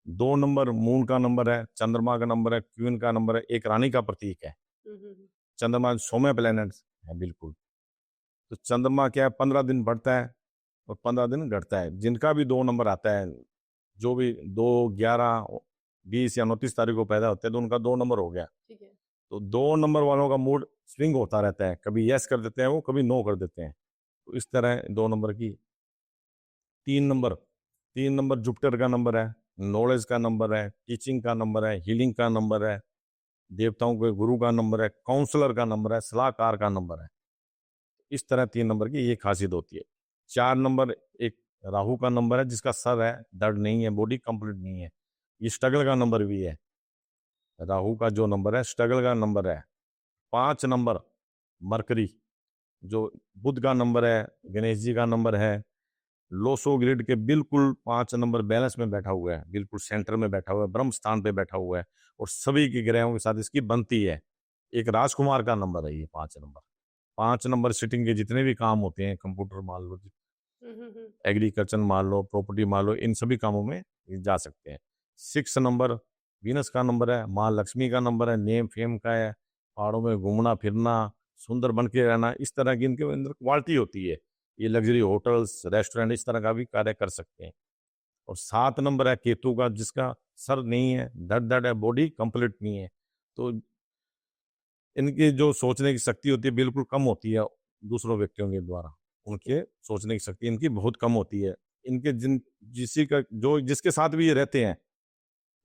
[SPEAKER 1] 2 नंबर मून का नंबर है, चंद्रमा का नंबर है, क्वीन का नंबर है, एक रानी का प्रतीक है। चंद्रमा सौम्य प्लैनेट है बिल्कुल। तो चंद्रमा क्या है, 15 दिन बढ़ता है और 15 दिन घटता है। जिनका भी 2 नंबर आता है, जो भी 2, 11, 20 या 29 तारीख को पैदा होते हैं, तो उनका 2 नंबर हो गया।
[SPEAKER 2] ठीक है।
[SPEAKER 1] तो 2 नंबर वालों का मूड स्विंग होता रहता है, कभी यस कर देते हैं वो, कभी नो कर देते हैं। तो इस तरह 2 नंबर की। 3 नंबर जुपिटर का नंबर है, नॉलेज का नंबर है, टीचिंग का नंबर है, हीलिंग का नंबर है, देवताओं के गुरु का नंबर है, काउंसलर का नंबर है, सलाहकार का नंबर है। इस तरह 3 नंबर की ये खासियत होती है। 4 नंबर एक राहु का नंबर है, जिसका सर है, दर्द नहीं है, बॉडी कंप्लीट नहीं है, ये स्ट्रगल का नंबर भी है। राहु का जो नंबर है स्ट्रगल का नंबर है। 5 नंबर मरकरी, जो बुध का नंबर है, गणेश जी का नंबर है, लोसो ग्रिड के बिल्कुल 5 नंबर बैलेंस में बैठा हुआ है, बिल्कुल सेंटर में बैठा हुआ है, ब्रह्म स्थान पे बैठा हुआ है, और सभी के ग्रहों के साथ इसकी बनती है। एक राजकुमार का नंबर है ये 5 नंबर। 5 नंबर सीटिंग के जितने भी काम होते हैं, कंप्यूटर मान लो, एग्रीकल्चर मान लो, प्रॉपर्टी मान लो, इन सभी कामों में ये जा सकते हैं। 6 नंबर वीनस का नंबर है, माँ लक्ष्मी का नंबर है, नेम फेम का है, पहाड़ों में घूमना फिरना, सुंदर बन के रहना, इस तरह की इनके अंदर क्वालिटी होती है। ये लग्जरी होटल्स, रेस्टोरेंट, इस तरह का भी कार्य कर सकते हैं। और 7 नंबर है केतु का, जिसका सर नहीं है, दर्द है, बॉडी कंप्लीट नहीं है। तो इनकी जो सोचने की शक्ति होती है बिल्कुल कम होती है दूसरों व्यक्तियों के द्वारा, उनके सोचने की शक्ति इनकी बहुत कम होती है। इनके जिसके साथ भी ये रहते हैं,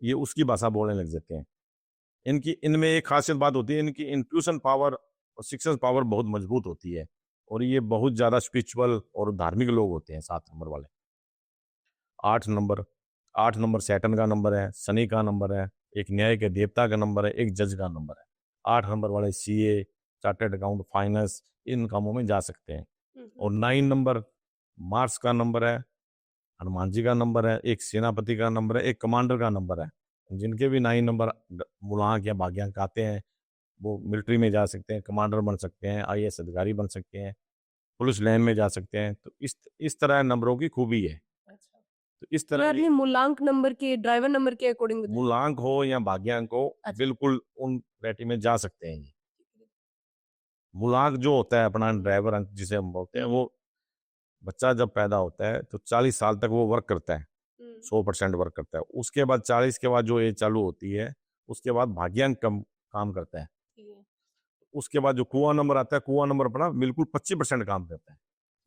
[SPEAKER 1] ये उसकी भाषा बोलने लग जाते हैं। इनमें एक खासियत बात होती है, इनकी इंट्यूशन पावर और सिक्सेस पावर बहुत मजबूत होती है, और ये बहुत ज्यादा स्पिरिचुअल और धार्मिक लोग होते हैं 7 नंबर वाले। 8 नंबर सैटर्न का नंबर है, शनि का नंबर है, एक न्याय के देवता का नंबर है, एक जज का नंबर है। 8 नंबर वाले सीए, चार्टर्ड अकाउंट, फाइनेंस, इन कामों में जा सकते हैं। और 9 नंबर मार्स का नंबर है, हनुमान जी का नंबर है, एक सेनापति का नंबर है, एक कमांडर का नंबर है। जिनके भी 9 नंबर मूलांक या भाग्यांक आते हैं, वो मिलिट्री में जा सकते हैं, कमांडर बन सकते हैं, आईएएस अधिकारी बन सकते हैं, पुलिस लाइन में जा सकते हैं। तो इस तरह नंबरों की खूबी है।
[SPEAKER 2] अच्छा,
[SPEAKER 1] तो इस
[SPEAKER 2] तो
[SPEAKER 1] तरह
[SPEAKER 2] यार
[SPEAKER 1] ये
[SPEAKER 2] ये मूलांक नंबर के ड्राइवर नंबर के अकॉर्डिंग बताइए।
[SPEAKER 1] मूलांक हो या भाग्यांक हो,
[SPEAKER 2] अच्छा।
[SPEAKER 1] बिल्कुल उन रेटी में जा सकते हैं ये। मूलांक जो होता है अपना ड्राइवर अंक जिसे हम बोलते हैं, वो बच्चा जब पैदा होता है तो 40 साल तक वो वर्क करता है, 100% वर्क करता है। उसके बाद 40 के बाद जो एज चालू होती है, उसके बाद भाग्यांक कम काम करता है। उसके बाद जो कुआं नंबर आता है, कुआं नंबर अपना बिल्कुल 25% काम करता है।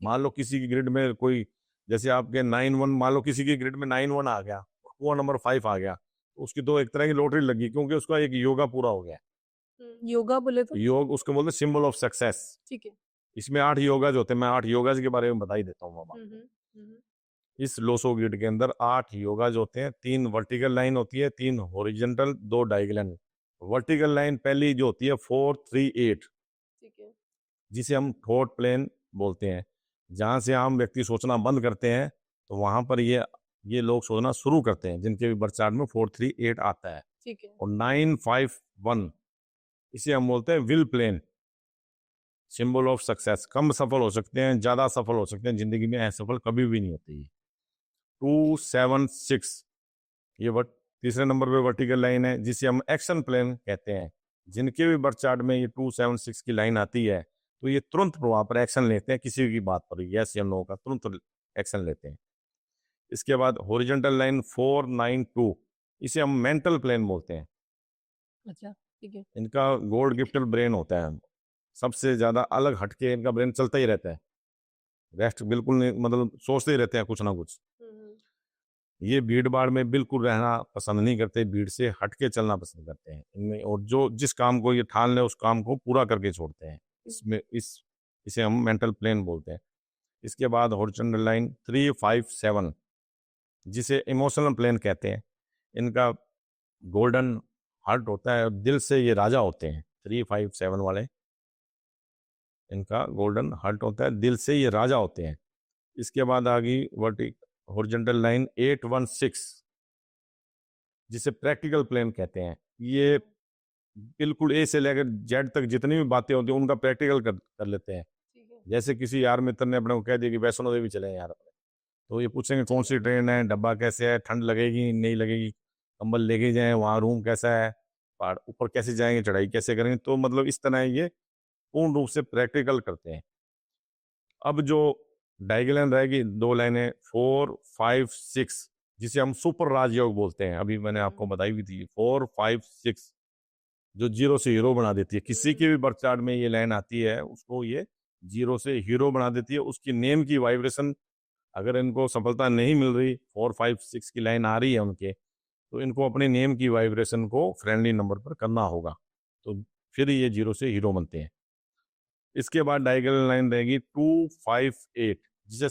[SPEAKER 1] मान लो किसी की ग्रिड में कोई, जैसे आपके 9-1, मान लो किसी की ग्रिड में 9-1 आ गया, कुआं नंबर 5 आ गया, तो उसकी तो एक तरह की लॉटरी लगी, क्योंकि उसका एक योगा पूरा हो गया।
[SPEAKER 2] योगा बोले तो
[SPEAKER 1] योग उसको बोलते हैं सिंबल ऑफ सक्सेस।
[SPEAKER 2] ठीक है।
[SPEAKER 1] इसमें 8 योगाज होते हैं, मैं 8 योगाज के बारे में बता ही देता हूँ अब आपको। इस लोसो ग्रिड के अंदर 8 योगाज होते हैं। 3 वर्टिकल लाइन होती है, 3 हॉरिजॉन्टल, 2 डायगोनल। वर्टिकल लाइन पहली जो होती है 4-3-8,
[SPEAKER 2] ठीक है।
[SPEAKER 1] जिसे हम थॉट प्लेन बोलते हैं। जहाँ से आम व्यक्ति सोचना बंद करते हैं, तो वहां पर ये लोग सोचना शुरू करते हैं, जिनके भी बर्थ चार्ट में 4-3-8 आता है।
[SPEAKER 2] ठीक है।
[SPEAKER 1] और 9-5-1, इसे हम बोलते हैं will plane, symbol of success. कम सफल हो सकते हैं, ज्यादा सफल हो सकते हैं, जिंदगी में असफल कभी भी नहीं होती। 2-7-6, ये तीसरे नंबर पे वर्टिकल लाइन है, जिसे हम एक्शन प्लेन कहते हैं। जिनके भी बर्थ चार्ट में ये 2-7-6 की लाइन आती है, तो ये तुरंत प्रभाव पर एक्शन लेते हैं, किसी की बात पर यस या नो का तुरंत एक्शन लेते हैं। इसके बाद हॉरिजॉन्टल लाइन 4-9-2, इसे हम मेंटल प्लेन बोलते हैं।
[SPEAKER 2] अच्छा, ठीक है।
[SPEAKER 1] इनका गॉड गिफ्टेड ब्रेन होता है, सबसे ज्यादा अलग हटके इनका ब्रेन चलता ही रहता है, रेस्ट बिल्कुल नहीं, मतलब सोचते ही रहते हैं कुछ ना कुछ। ये भीड़ भाड़ में बिल्कुल रहना पसंद नहीं करते, भीड़ से हटके चलना पसंद करते हैं इनमें, और जो जिस काम को ये ठान ले उस काम को पूरा करके छोड़ते हैं। इसे हम मेंटल प्लेन बोलते हैं। इसके बाद हॉरिजॉन्टल लाइन 3-5-7, जिसे इमोशनल प्लेन कहते हैं। इनका गोल्डन हार्ट होता है, दिल से ये राजा होते हैं। 3-5-7 वाले, इनका गोल्डन हार्ट होता है, दिल से ये राजा होते हैं। इसके बाद आ गई हॉरिजॉन्टल लाइन 8-1-6, जिसे प्रैक्टिकल प्लेन कहते हैं। ये बिल्कुल ए से लेकर जेड तक जितनी भी बातें होती हैं उनका प्रैक्टिकल कर लेते हैं। जैसे किसी यार मित्र ने अपने को कह दिया कि वैष्णो देवी चले यार, तो ये पूछेंगे कौन सी ट्रेन है, डब्बा कैसे है, ठंड लगेगी नहीं लगेगी, कंबल लेके जाएं, वहाँ रूम कैसा है, पहाड़ ऊपर कैसे जाएंगे, चढ़ाई कैसे करेंगे। तो मतलब इस तरह ये पूर्ण रूप से प्रैक्टिकल करते हैं। अब जो डायगोनल रहेगी 2 लाइनें 4-5-6, जिसे हम सुपर राजयोग बोलते हैं। अभी मैंने आपको बताई भी थी 4-5-6, जो जीरो से हीरो बना देती है। किसी के भी बर्थ चार्ट में ये लाइन आती है, उसको ये जीरो से हीरो बना देती है। उसकी नेम की वाइब्रेशन, अगर इनको सफलता नहीं मिल रही, 4-5-6 की लाइन आ रही है उनके, तो इनको अपने नेम की वाइब्रेशन को फ्रेंडली नंबर पर करना होगा, तो फिर ये जीरो से हीरो बनते हैं। इसके बाद डायगोनल लाइन रहेगी 2-5-8, जिसे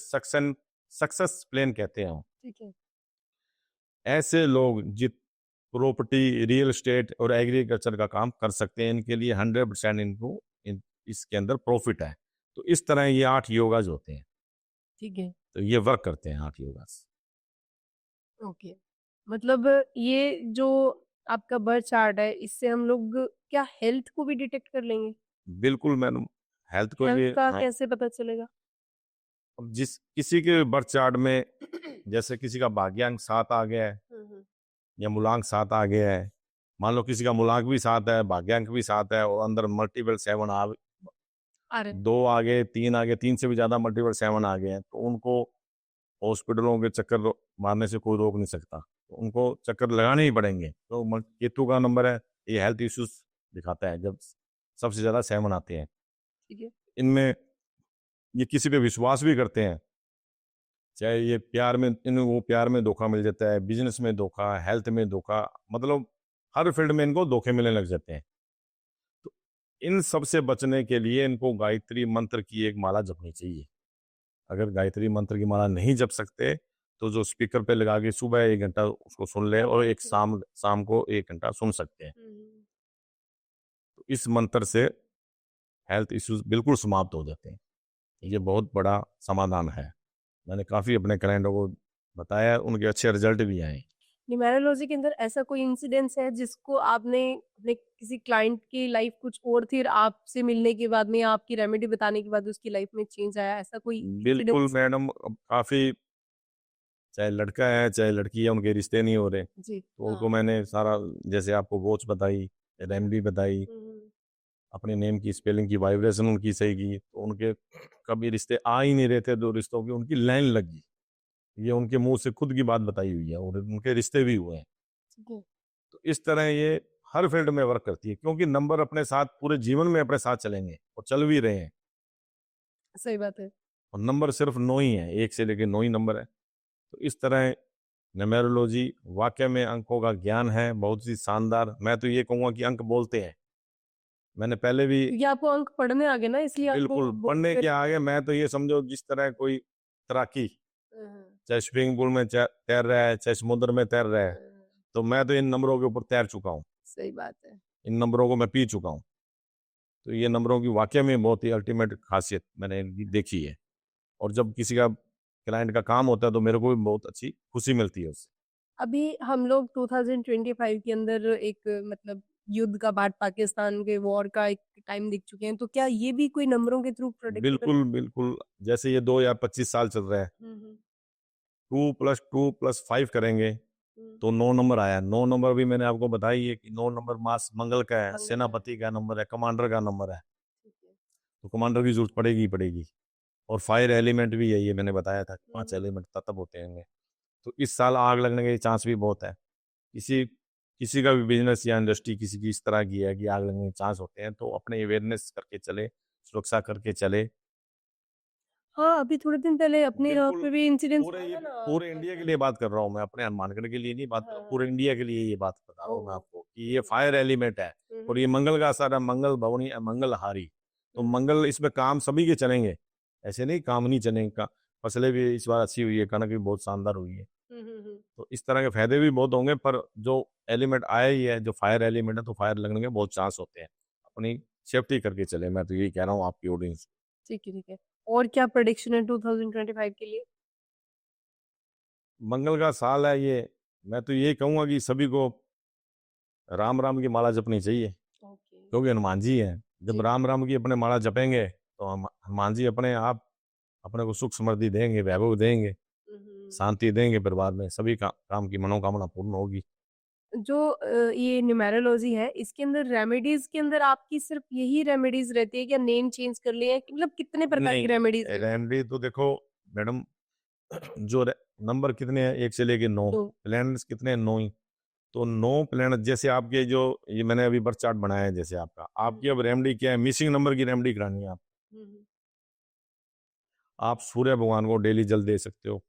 [SPEAKER 1] सक्सेस प्लान कहते हैं हम।
[SPEAKER 2] ठीक है।
[SPEAKER 1] ऐसे लोग जित प्रॉपर्टी, रियल एस्टेट और एग्रीकल्चर का काम कर सकते हैं, इनके लिए 100% इनको इसके अंदर प्रॉफिट है। तो इस तरह ये 8 योगाज होते हैं,
[SPEAKER 2] ठीक है।
[SPEAKER 1] तो ये वर्क करते हैं 8 योगाज।
[SPEAKER 2] ओके। मतलब ये जो आपका बर्थ चार्ट है, इससे हम लोग क्या हेल्थ को भी डिटेक्ट कर लेंगे?
[SPEAKER 1] बिल्कुल मैडम, हेल्थ को
[SPEAKER 2] हेल्थ
[SPEAKER 1] भी
[SPEAKER 2] का
[SPEAKER 1] हाँ।
[SPEAKER 2] कैसे पता चलेगा?
[SPEAKER 1] अब जिस किसी के बर्थ चार्ट में जैसे किसी का भाग्यांक 7 आ गया है या मूलांक 7 आ गया है, मान लो किसी का मूलांक भी 7 है, भाग्यांक भी 7 है और अंदर मल्टीपल 7 आ
[SPEAKER 2] आ रहे हैं।
[SPEAKER 1] 2 आ गए, 3 आ गए, 3 से भी ज्यादा मल्टीपल 7 आ गए हैं, तो उनको हॉस्पिटलों के चक्कर मारने से कोई रोक नहीं सकता, तो उनको चक्कर लगाने ही पड़ेंगे। तो केतु का नंबर है, ये हेल्थ इश्यूज दिखाता है जब सबसे ज्यादा 7 आते हैं।
[SPEAKER 2] ठीक है।
[SPEAKER 1] इनमें ये किसी पे विश्वास भी करते हैं, चाहे ये प्यार में, इन वो प्यार में धोखा मिल जाता है, बिजनेस में धोखा, हेल्थ में धोखा, मतलब हर फील्ड में इनको धोखे मिलने लग जाते हैं। तो इन सब से बचने के लिए इनको गायत्री मंत्र की एक माला जपनी चाहिए। अगर गायत्री मंत्र की माला नहीं जप सकते तो जो स्पीकर पे लगा के सुबह 1 घंटा उसको सुन ले और एक शाम शाम को 1 घंटा सुन सकते हैं। तो इस मंत्र से हेल्थ इश्यूज बिल्कुल समाप्त हो जाते हैं। ये बहुत बड़ा समाधान है। मैंने काफ़ी अपने क्लाइंटों को बताया, उनके अच्छे रिजल्ट भी आए।
[SPEAKER 2] न्यूमेरोलॉजी के अंदर ऐसा कोई इंसिडेंस है जिसको आपने अपने किसी क्लाइंट की लाइफ कुछ और थी और आपसे मिलने के बाद में या आपकी रेमेडी बताने के बाद उसकी लाइफ में चेंज आया, ऐसा कोई
[SPEAKER 1] बिल्कुल
[SPEAKER 2] इंसिडेंस?
[SPEAKER 1] मैडम, अब काफ़ी, चाहे लड़का है चाहे लड़की है, उनके रिश्ते नहीं हो रहे,
[SPEAKER 2] जी।
[SPEAKER 1] तो उनको मैंने सारा, जैसे आपको वॉच बताई, रेमेडी बताई, अपने नेम की स्पेलिंग की वाइब्रेशन उनकी सही की, तो उनके कभी रिश्ते आ ही नहीं रहे थे, दो रिश्तों की उनकी लाइन लग गई। ये उनके मुंह से खुद की बात बताई हुई है और उनके रिश्ते भी हुए हैं।
[SPEAKER 2] ठीक है।
[SPEAKER 1] तो इस तरह ये हर फील्ड में वर्क करती है, क्योंकि नंबर अपने साथ पूरे जीवन में अपने साथ चलेंगे और चल भी रहे हैं।
[SPEAKER 2] सही बात है।
[SPEAKER 1] और नंबर सिर्फ 9 ही है, 1 से लेकर 9 ही नंबर है। तो इस तरह न्यूमेरोलॉजी वाकई में अंकों का ज्ञान है, बहुत ही शानदार। मैं तो ये कहूँगा कि अंक बोलते हैं। मैंने पहले भी
[SPEAKER 2] क्योंकि आपको अंक पढ़ने आ गए ना, इसलिए आप
[SPEAKER 1] बिल्कुल पढ़ने के आगे, मैं तो ये समझो जिस तरह कोई तैराकी, चाहे स्विमिंग पूल में तैर रहा है, चाहे समुद्र में तैर रहा है, तो मैं तो इन नंबरों के ऊपर तैर चुका हूँ,
[SPEAKER 2] सही बात है।
[SPEAKER 1] इन नंबरों को मैं पी चुका हूँ। तो ये नंबरों की वाकई में बहुत ही अल्टीमेट खासियत मैंने इनकी देखी है। और जब किसी का क्लाइंट का काम होता है तो मेरे को भी बहुत अच्छी खुशी मिलती है उससे।
[SPEAKER 2] अभी हम लोग 2025 के अंदर एक मतलब युद्ध का, भारत पाकिस्तान के वॉर का एक टाइम देख चुके हैं, तो क्या ये भी कोई नंबरों के थ्रू प्रोडिक्टेबल?
[SPEAKER 1] बिल्कुल बिल्कुल, जैसे ये 2025 साल चल रहा है, 2+2+5 करेंगे तो 9 नंबर आया। 9 नंबर भी मैंने आपको बताई है कि 9 नंबर मास मंगल का है, सेनापति का नंबर है, कमांडर का नंबर है। तो कमांडर की जरूरत पड़ेगी ही पड़ेगी। और फायर एलिमेंट भी यही है, मैंने बताया था 5 एलिमेंट तत्व होते हैं इनमें। तो इस साल आग लगने के चांस भी बहुत है। किसी किसी का भी बिजनेस या इंडस्ट्री किसी की इस तरह की है कि आग लगने के चांस होते हैं, तो अपने अवेयरनेस करके चले, सुरक्षा करके चले।
[SPEAKER 2] हाँ, अभी थोड़े दिन पहले अपने यहाँ
[SPEAKER 1] बिल्कुल,
[SPEAKER 2] पे भी इंसिडेंस
[SPEAKER 1] पूरे
[SPEAKER 2] हुआ
[SPEAKER 1] ये
[SPEAKER 2] था ना।
[SPEAKER 1] पूरे इंडिया के लिए बात कर रहा हूँ मैं, अपने हनुमानगढ़ के लिए नहीं बात कर रहा हूँ, पूरे इंडिया के लिए ये बात बता रहा हूँ मैं आपको कि ये फायर एलिमेंट है और ये मंगल का असर है, मंगल भवनी मंगलहारी। तो मंगल इसमें काम सभी के चलेंगे, ऐसे नहीं काम नहीं चलेंगे का। फसलें भी इस बार अच्छी हुई है, कनक भी बहुत शानदार हुई है। तो इस तरह के फायदे भी बहुत होंगे, पर जो एलिमेंट आया ही है, जो फायर एलिमेंट है, तो फायर लगने के बहुत चांस होते हैं। अपनी सेफ्टी करके चले, मैं तो यही कह रहा हूँ आपकी ऑडियंस।
[SPEAKER 2] ठीक है, ठीक है। और क्या प्रेडिक्शन है 2025 के लिए?
[SPEAKER 1] मंगल का साल है ये, मैं तो यही कहूंगा कि सभी को राम राम की माला जपनी चाहिए,
[SPEAKER 2] ओके।
[SPEAKER 1] क्योंकि हनुमान जी हैं। जब
[SPEAKER 2] जी।
[SPEAKER 1] राम राम की अपने माला जपेंगे तो हम हनुमान जी अपने आप अपने को सुख समृद्धि देंगे, वैभव देंगे, शांति देंगे, परिवार में सभी काम की मनोकामना पूर्ण होगी।
[SPEAKER 2] जो ये न्यूमेरोलॉजी है, इसके अंदर रेमेडीज के अंदर आपकी सिर्फ यही रेमेडीज रहती है क्या? नेम चेंज कर लिए हैं मतलब कितने प्रकार की
[SPEAKER 1] नहीं,
[SPEAKER 2] रेमेडीज रहती है?
[SPEAKER 1] रेमेडी तो देखो मैडम, जो नंबर कितने हैं, 1 से लेके 9,
[SPEAKER 2] तो
[SPEAKER 1] प्लैनेट्स कितने हैं, 9 ही। तो 9 प्लैनेट, जैसे आपके जो ये मैंने अभी बर्थ चार्ट बनाया है, जैसे आपका, आपकी अब रेमेडी क्या है, मिसिंग नंबर की रेमेडी करानी है आप सूर्य भगवान को डेली जल दे सकते हो,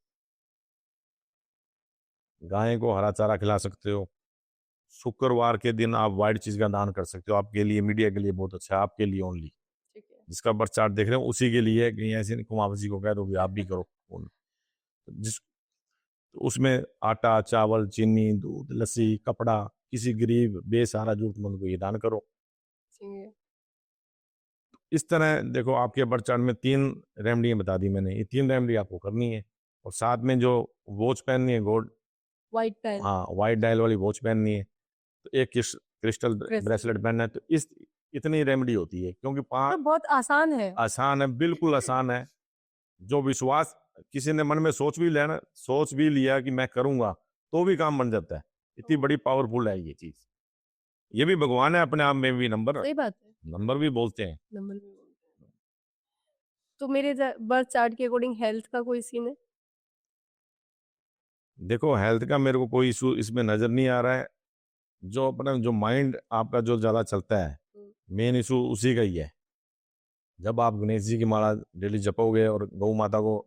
[SPEAKER 1] गाय को हरा चारा खिला सकते हो, शुक्रवार के दिन आप व्हाइट चीज का दान कर सकते हो, आपके लिए, मीडिया के लिए बहुत अच्छा है, आपके लिए ओनली।
[SPEAKER 2] ठीक है।
[SPEAKER 1] जिसका बर्थ चार्ट देख रहे हो उसी के लिए, कहीं ऐसे नहीं कुमावत को कह दो कि आप भी करो फोन। जिस तो उसमें आटा, चावल, चीनी, दूध, लस्सी, कपड़ा किसी गरीब बेसहारा जरूरतमंद को ये दान करो।
[SPEAKER 2] ठीक
[SPEAKER 1] इस तरह देखो, आपके बर्थ चार्ट में 3 रेमेडी बता दी मैंने, ये 3 रेमेडी आपको करनी है। और साथ में जो वॉच पहननी है गोल्ड,
[SPEAKER 2] व्हाइट पेन।
[SPEAKER 1] हाँ वाइट डायल वाली वॉच पहननी है, तो एक क्रिस्टल ब्रेसलेट पहनना है। तो इस इतनी रेमेडी होती है, क्योंकि
[SPEAKER 2] तो
[SPEAKER 1] 5
[SPEAKER 2] बहुत आसान है।
[SPEAKER 1] आसान है, बिल्कुल आसान है। जो विश्वास किसी ने मन में सोच भी लिया कि मैं करूंगा, तो भी काम बन जाता है। इतनी बड़ी पावरफुल है ये चीज। ये भी भगवान है अपने आप में भी, नंबर
[SPEAKER 2] सही बात है।
[SPEAKER 1] नंबर भी बोलते हैं।
[SPEAKER 2] नंबर भी बोलते हैं। तो मेरे बर्थ चार्ट के अकॉर्डिंग हेल्थ का कोई सीन है?
[SPEAKER 1] देखो, हेल्थ का मेरे को कोई इशू इसमें नजर नहीं आ रहा है। जो अपना जो माइंड आपका जो ज्यादा चलता है, मेन इशू उसी का ही है। जब आप गणेश जी की माला डेली जपोगे और गौ माता को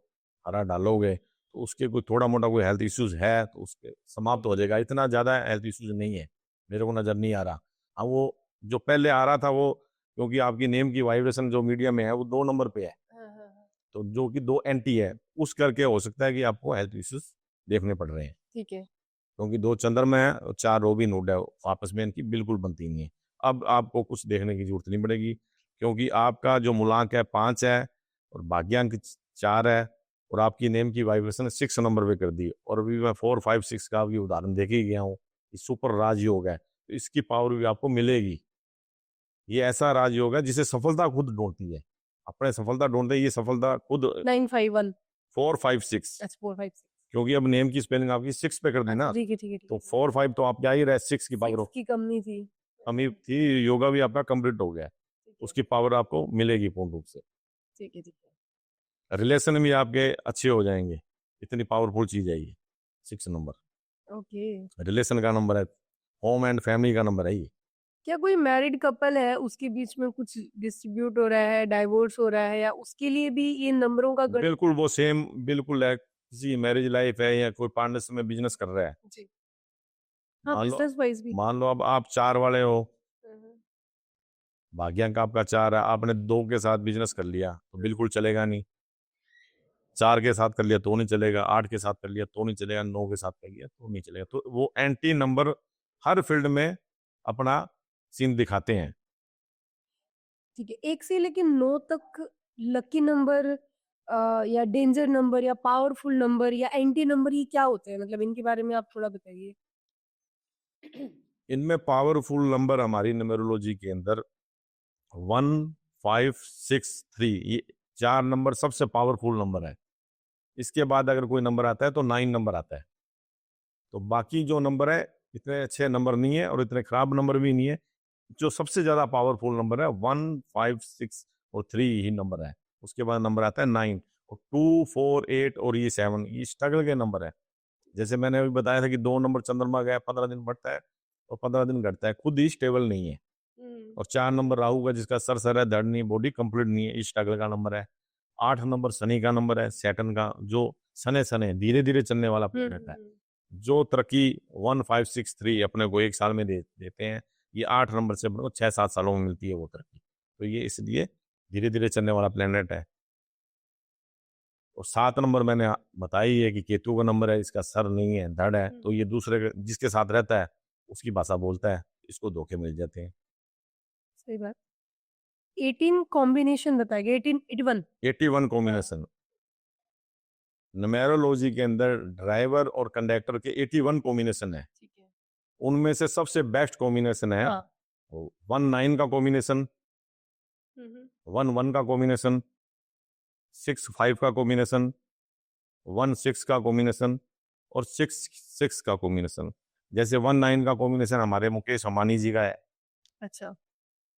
[SPEAKER 1] हरा डालोगे, तो उसके कोई थोड़ा मोटा कोई हेल्थ इश्यूज है तो उसके समाप्त हो जाएगा। इतना ज्यादा हेल्थ इश्यूज नहीं है, मेरे को नजर नहीं आ रहा। हाँ, वो जो पहले आ रहा था वो, क्योंकि आपकी नेम की वाइब्रेशन जो मीडिया में है वो 2 नंबर पे है, तो जो कि 2 एंटी है, उस करके हो सकता है कि आपको हेल्थ इश्यूज देखने पड़ रहे हैं।
[SPEAKER 2] ठीक है।
[SPEAKER 1] क्योंकि 2 चंद्रमा है और 4 रोबिन हुड है, आपस में इनकी बिल्कुल बनती नहीं है। अब आपको कुछ देखने की जरूरत नहीं पड़ेगी, क्योंकि आपका जो मूलांक है 5 है और भाग्यांक 4 है, और आपकी नेम की वाइब्रेशन 6 नंबर पे कर दी। और अभी मैं 4, 5, 6 का आपकी उदाहरण देके ही गया हूँ। ये सुपर राजयोग है, तो इसकी पावर भी आपको मिलेगी। ये ऐसा राजयोग है जिसे सफलता खुद ढूंढती है, अपने सफलता ढूंढते ये सफलता खुद।
[SPEAKER 2] 951।
[SPEAKER 1] 4, 5, 6,
[SPEAKER 2] अच्छा 4 5 6।
[SPEAKER 1] क्योंकि अब नेम की स्पेलिंग आपकी 6 पे कर दी ना,
[SPEAKER 2] ठीक है ठीक है ठीक
[SPEAKER 1] तो
[SPEAKER 2] है।
[SPEAKER 1] 4, 5 तो आप जा ही रहे, 6 की पावर
[SPEAKER 2] 6 की कमी थी।
[SPEAKER 1] कमी थी। योगा भी आपका कंप्लीट हो गया है,
[SPEAKER 2] ठीक है
[SPEAKER 1] उसकी पावर आपको मिलेगी पूर्ण रूप से।
[SPEAKER 2] ठीक है ठीक है।
[SPEAKER 1] रिलेशन भी आपके अच्छे हो जाएंगे, इतनी पावरफुल चीज है ये 6 नंबर।
[SPEAKER 2] ओके।
[SPEAKER 1] रिलेशन का नंबर है, होम एंड फैमिली का नंबर है ये।
[SPEAKER 2] क्या कोई मैरिड कपल है उसके बीच में कुछ डिस्ट्रीब्यूट हो रहा है, डाइवोर्स हो रहा है, या उसके लिए भी ये नंबरों का गण?
[SPEAKER 1] बिल्कुल वो सेम बिल्कुल है, किसी मैरिज लाइफ है या कोई पार्टनरशिप में बिजनेस कर रहा है।
[SPEAKER 2] जी। हाँ,
[SPEAKER 1] मान लो
[SPEAKER 2] बिजनेस वाइज भी।
[SPEAKER 1] मान लो अब आप 4 वाले हो,
[SPEAKER 2] हम्म,
[SPEAKER 1] भाग्यांक आपका 4 है, आपने 2 के साथ बिजनेस कर लिया तो बिल्कुल चलेगा नहीं। 4 के साथ कर लिया तो नहीं चलेगा, 8 के साथ कर लिया तो नहीं चलेगा, 9 के साथ कर लिया तो नहीं चलेगा। तो वो एंटी नंबर हर फील्ड में अपना सीन दिखाते हैं।
[SPEAKER 2] ठीक है। 1 से लेके 9 तक लकी नंबर या डेंजर नंबर या पावरफुल नंबर या एंटी नंबर, ये क्या होते हैं? मतलब इनके बारे में आप थोड़ा बताइए।
[SPEAKER 1] इनमें पावरफुल नंबर हमारी न्यूमेरोलॉजी के अंदर 1, 5, 6, 3, ये 4 नंबर सबसे पावरफुल नंबर है। इसके बाद अगर कोई नंबर आता है तो 9 नंबर आता है। तो बाकी जो नंबर है इतने अच्छे नंबर नहीं है और इतने खराब नंबर भी नहीं है। जो सबसे ज्यादा पावरफुल नंबर है 1, 5, 6 और 3 ही नंबर है। उसके बाद नंबर आता है 9 और 2, 4, 8 और ये 7, ये स्ट्रगल के नंबर है। जैसे मैंने अभी बताया था कि 2 नंबर चंद्रमा गया, 15 दिन बढ़ता है और 15 दिन घटता है, खुद ही स्टेबल नहीं है। और 4 नंबर राहु का, जिसका सर है, धड़ नहीं, बॉडी कंप्लीट नहीं है, इस स्ट्रगल का नंबर है। 8 नंबर शनि का नंबर है, सैटर्न का, जो सने सने धीरे धीरे चलने वाला प्लेनेट है। जो तरक्की 1, 5, 6, 3 अपने को एक साल में देते हैं, ये 8 नंबर से अपने को 6-7 सालों में मिलती है वो तरक्की। तो ये इसलिए धीरे धीरे चलने वाला प्लेनेट है। और 7 नंबर मैंने बताई है कि केतु का नंबर है, इसका सर नहीं है, धड़ है, तो ये दूसरे जिसके साथ रहता है उसकी भाषा बोलता है, इसको धोखे मिल जाते हैं।
[SPEAKER 2] सही बात। 18 कॉम्बिनेशन बताइए। 18 81।
[SPEAKER 1] 81 कॉम्बिनेशन न्यूमेरोलॉजी के अंदर ड्राइवर और कंडक्टर के 81 कॉम्बिनेशन है।
[SPEAKER 2] ठीक है।
[SPEAKER 1] उनमें से सबसे बेस्ट कॉम्बिनेशन है
[SPEAKER 2] हाँ।
[SPEAKER 1] 1, 9 का कॉम्बिनेशन, 1, 1 का कॉम्बिनेशन, 6, 5 का कॉम्बिनेशन, 1, 6 का कॉम्बिनेशन और 6, 6 का कॉम्बिनेशन। जैसे 1, 9 का कॉम्बिनेशन हमारे मुकेश अंबानी जी का है।
[SPEAKER 2] अच्छा।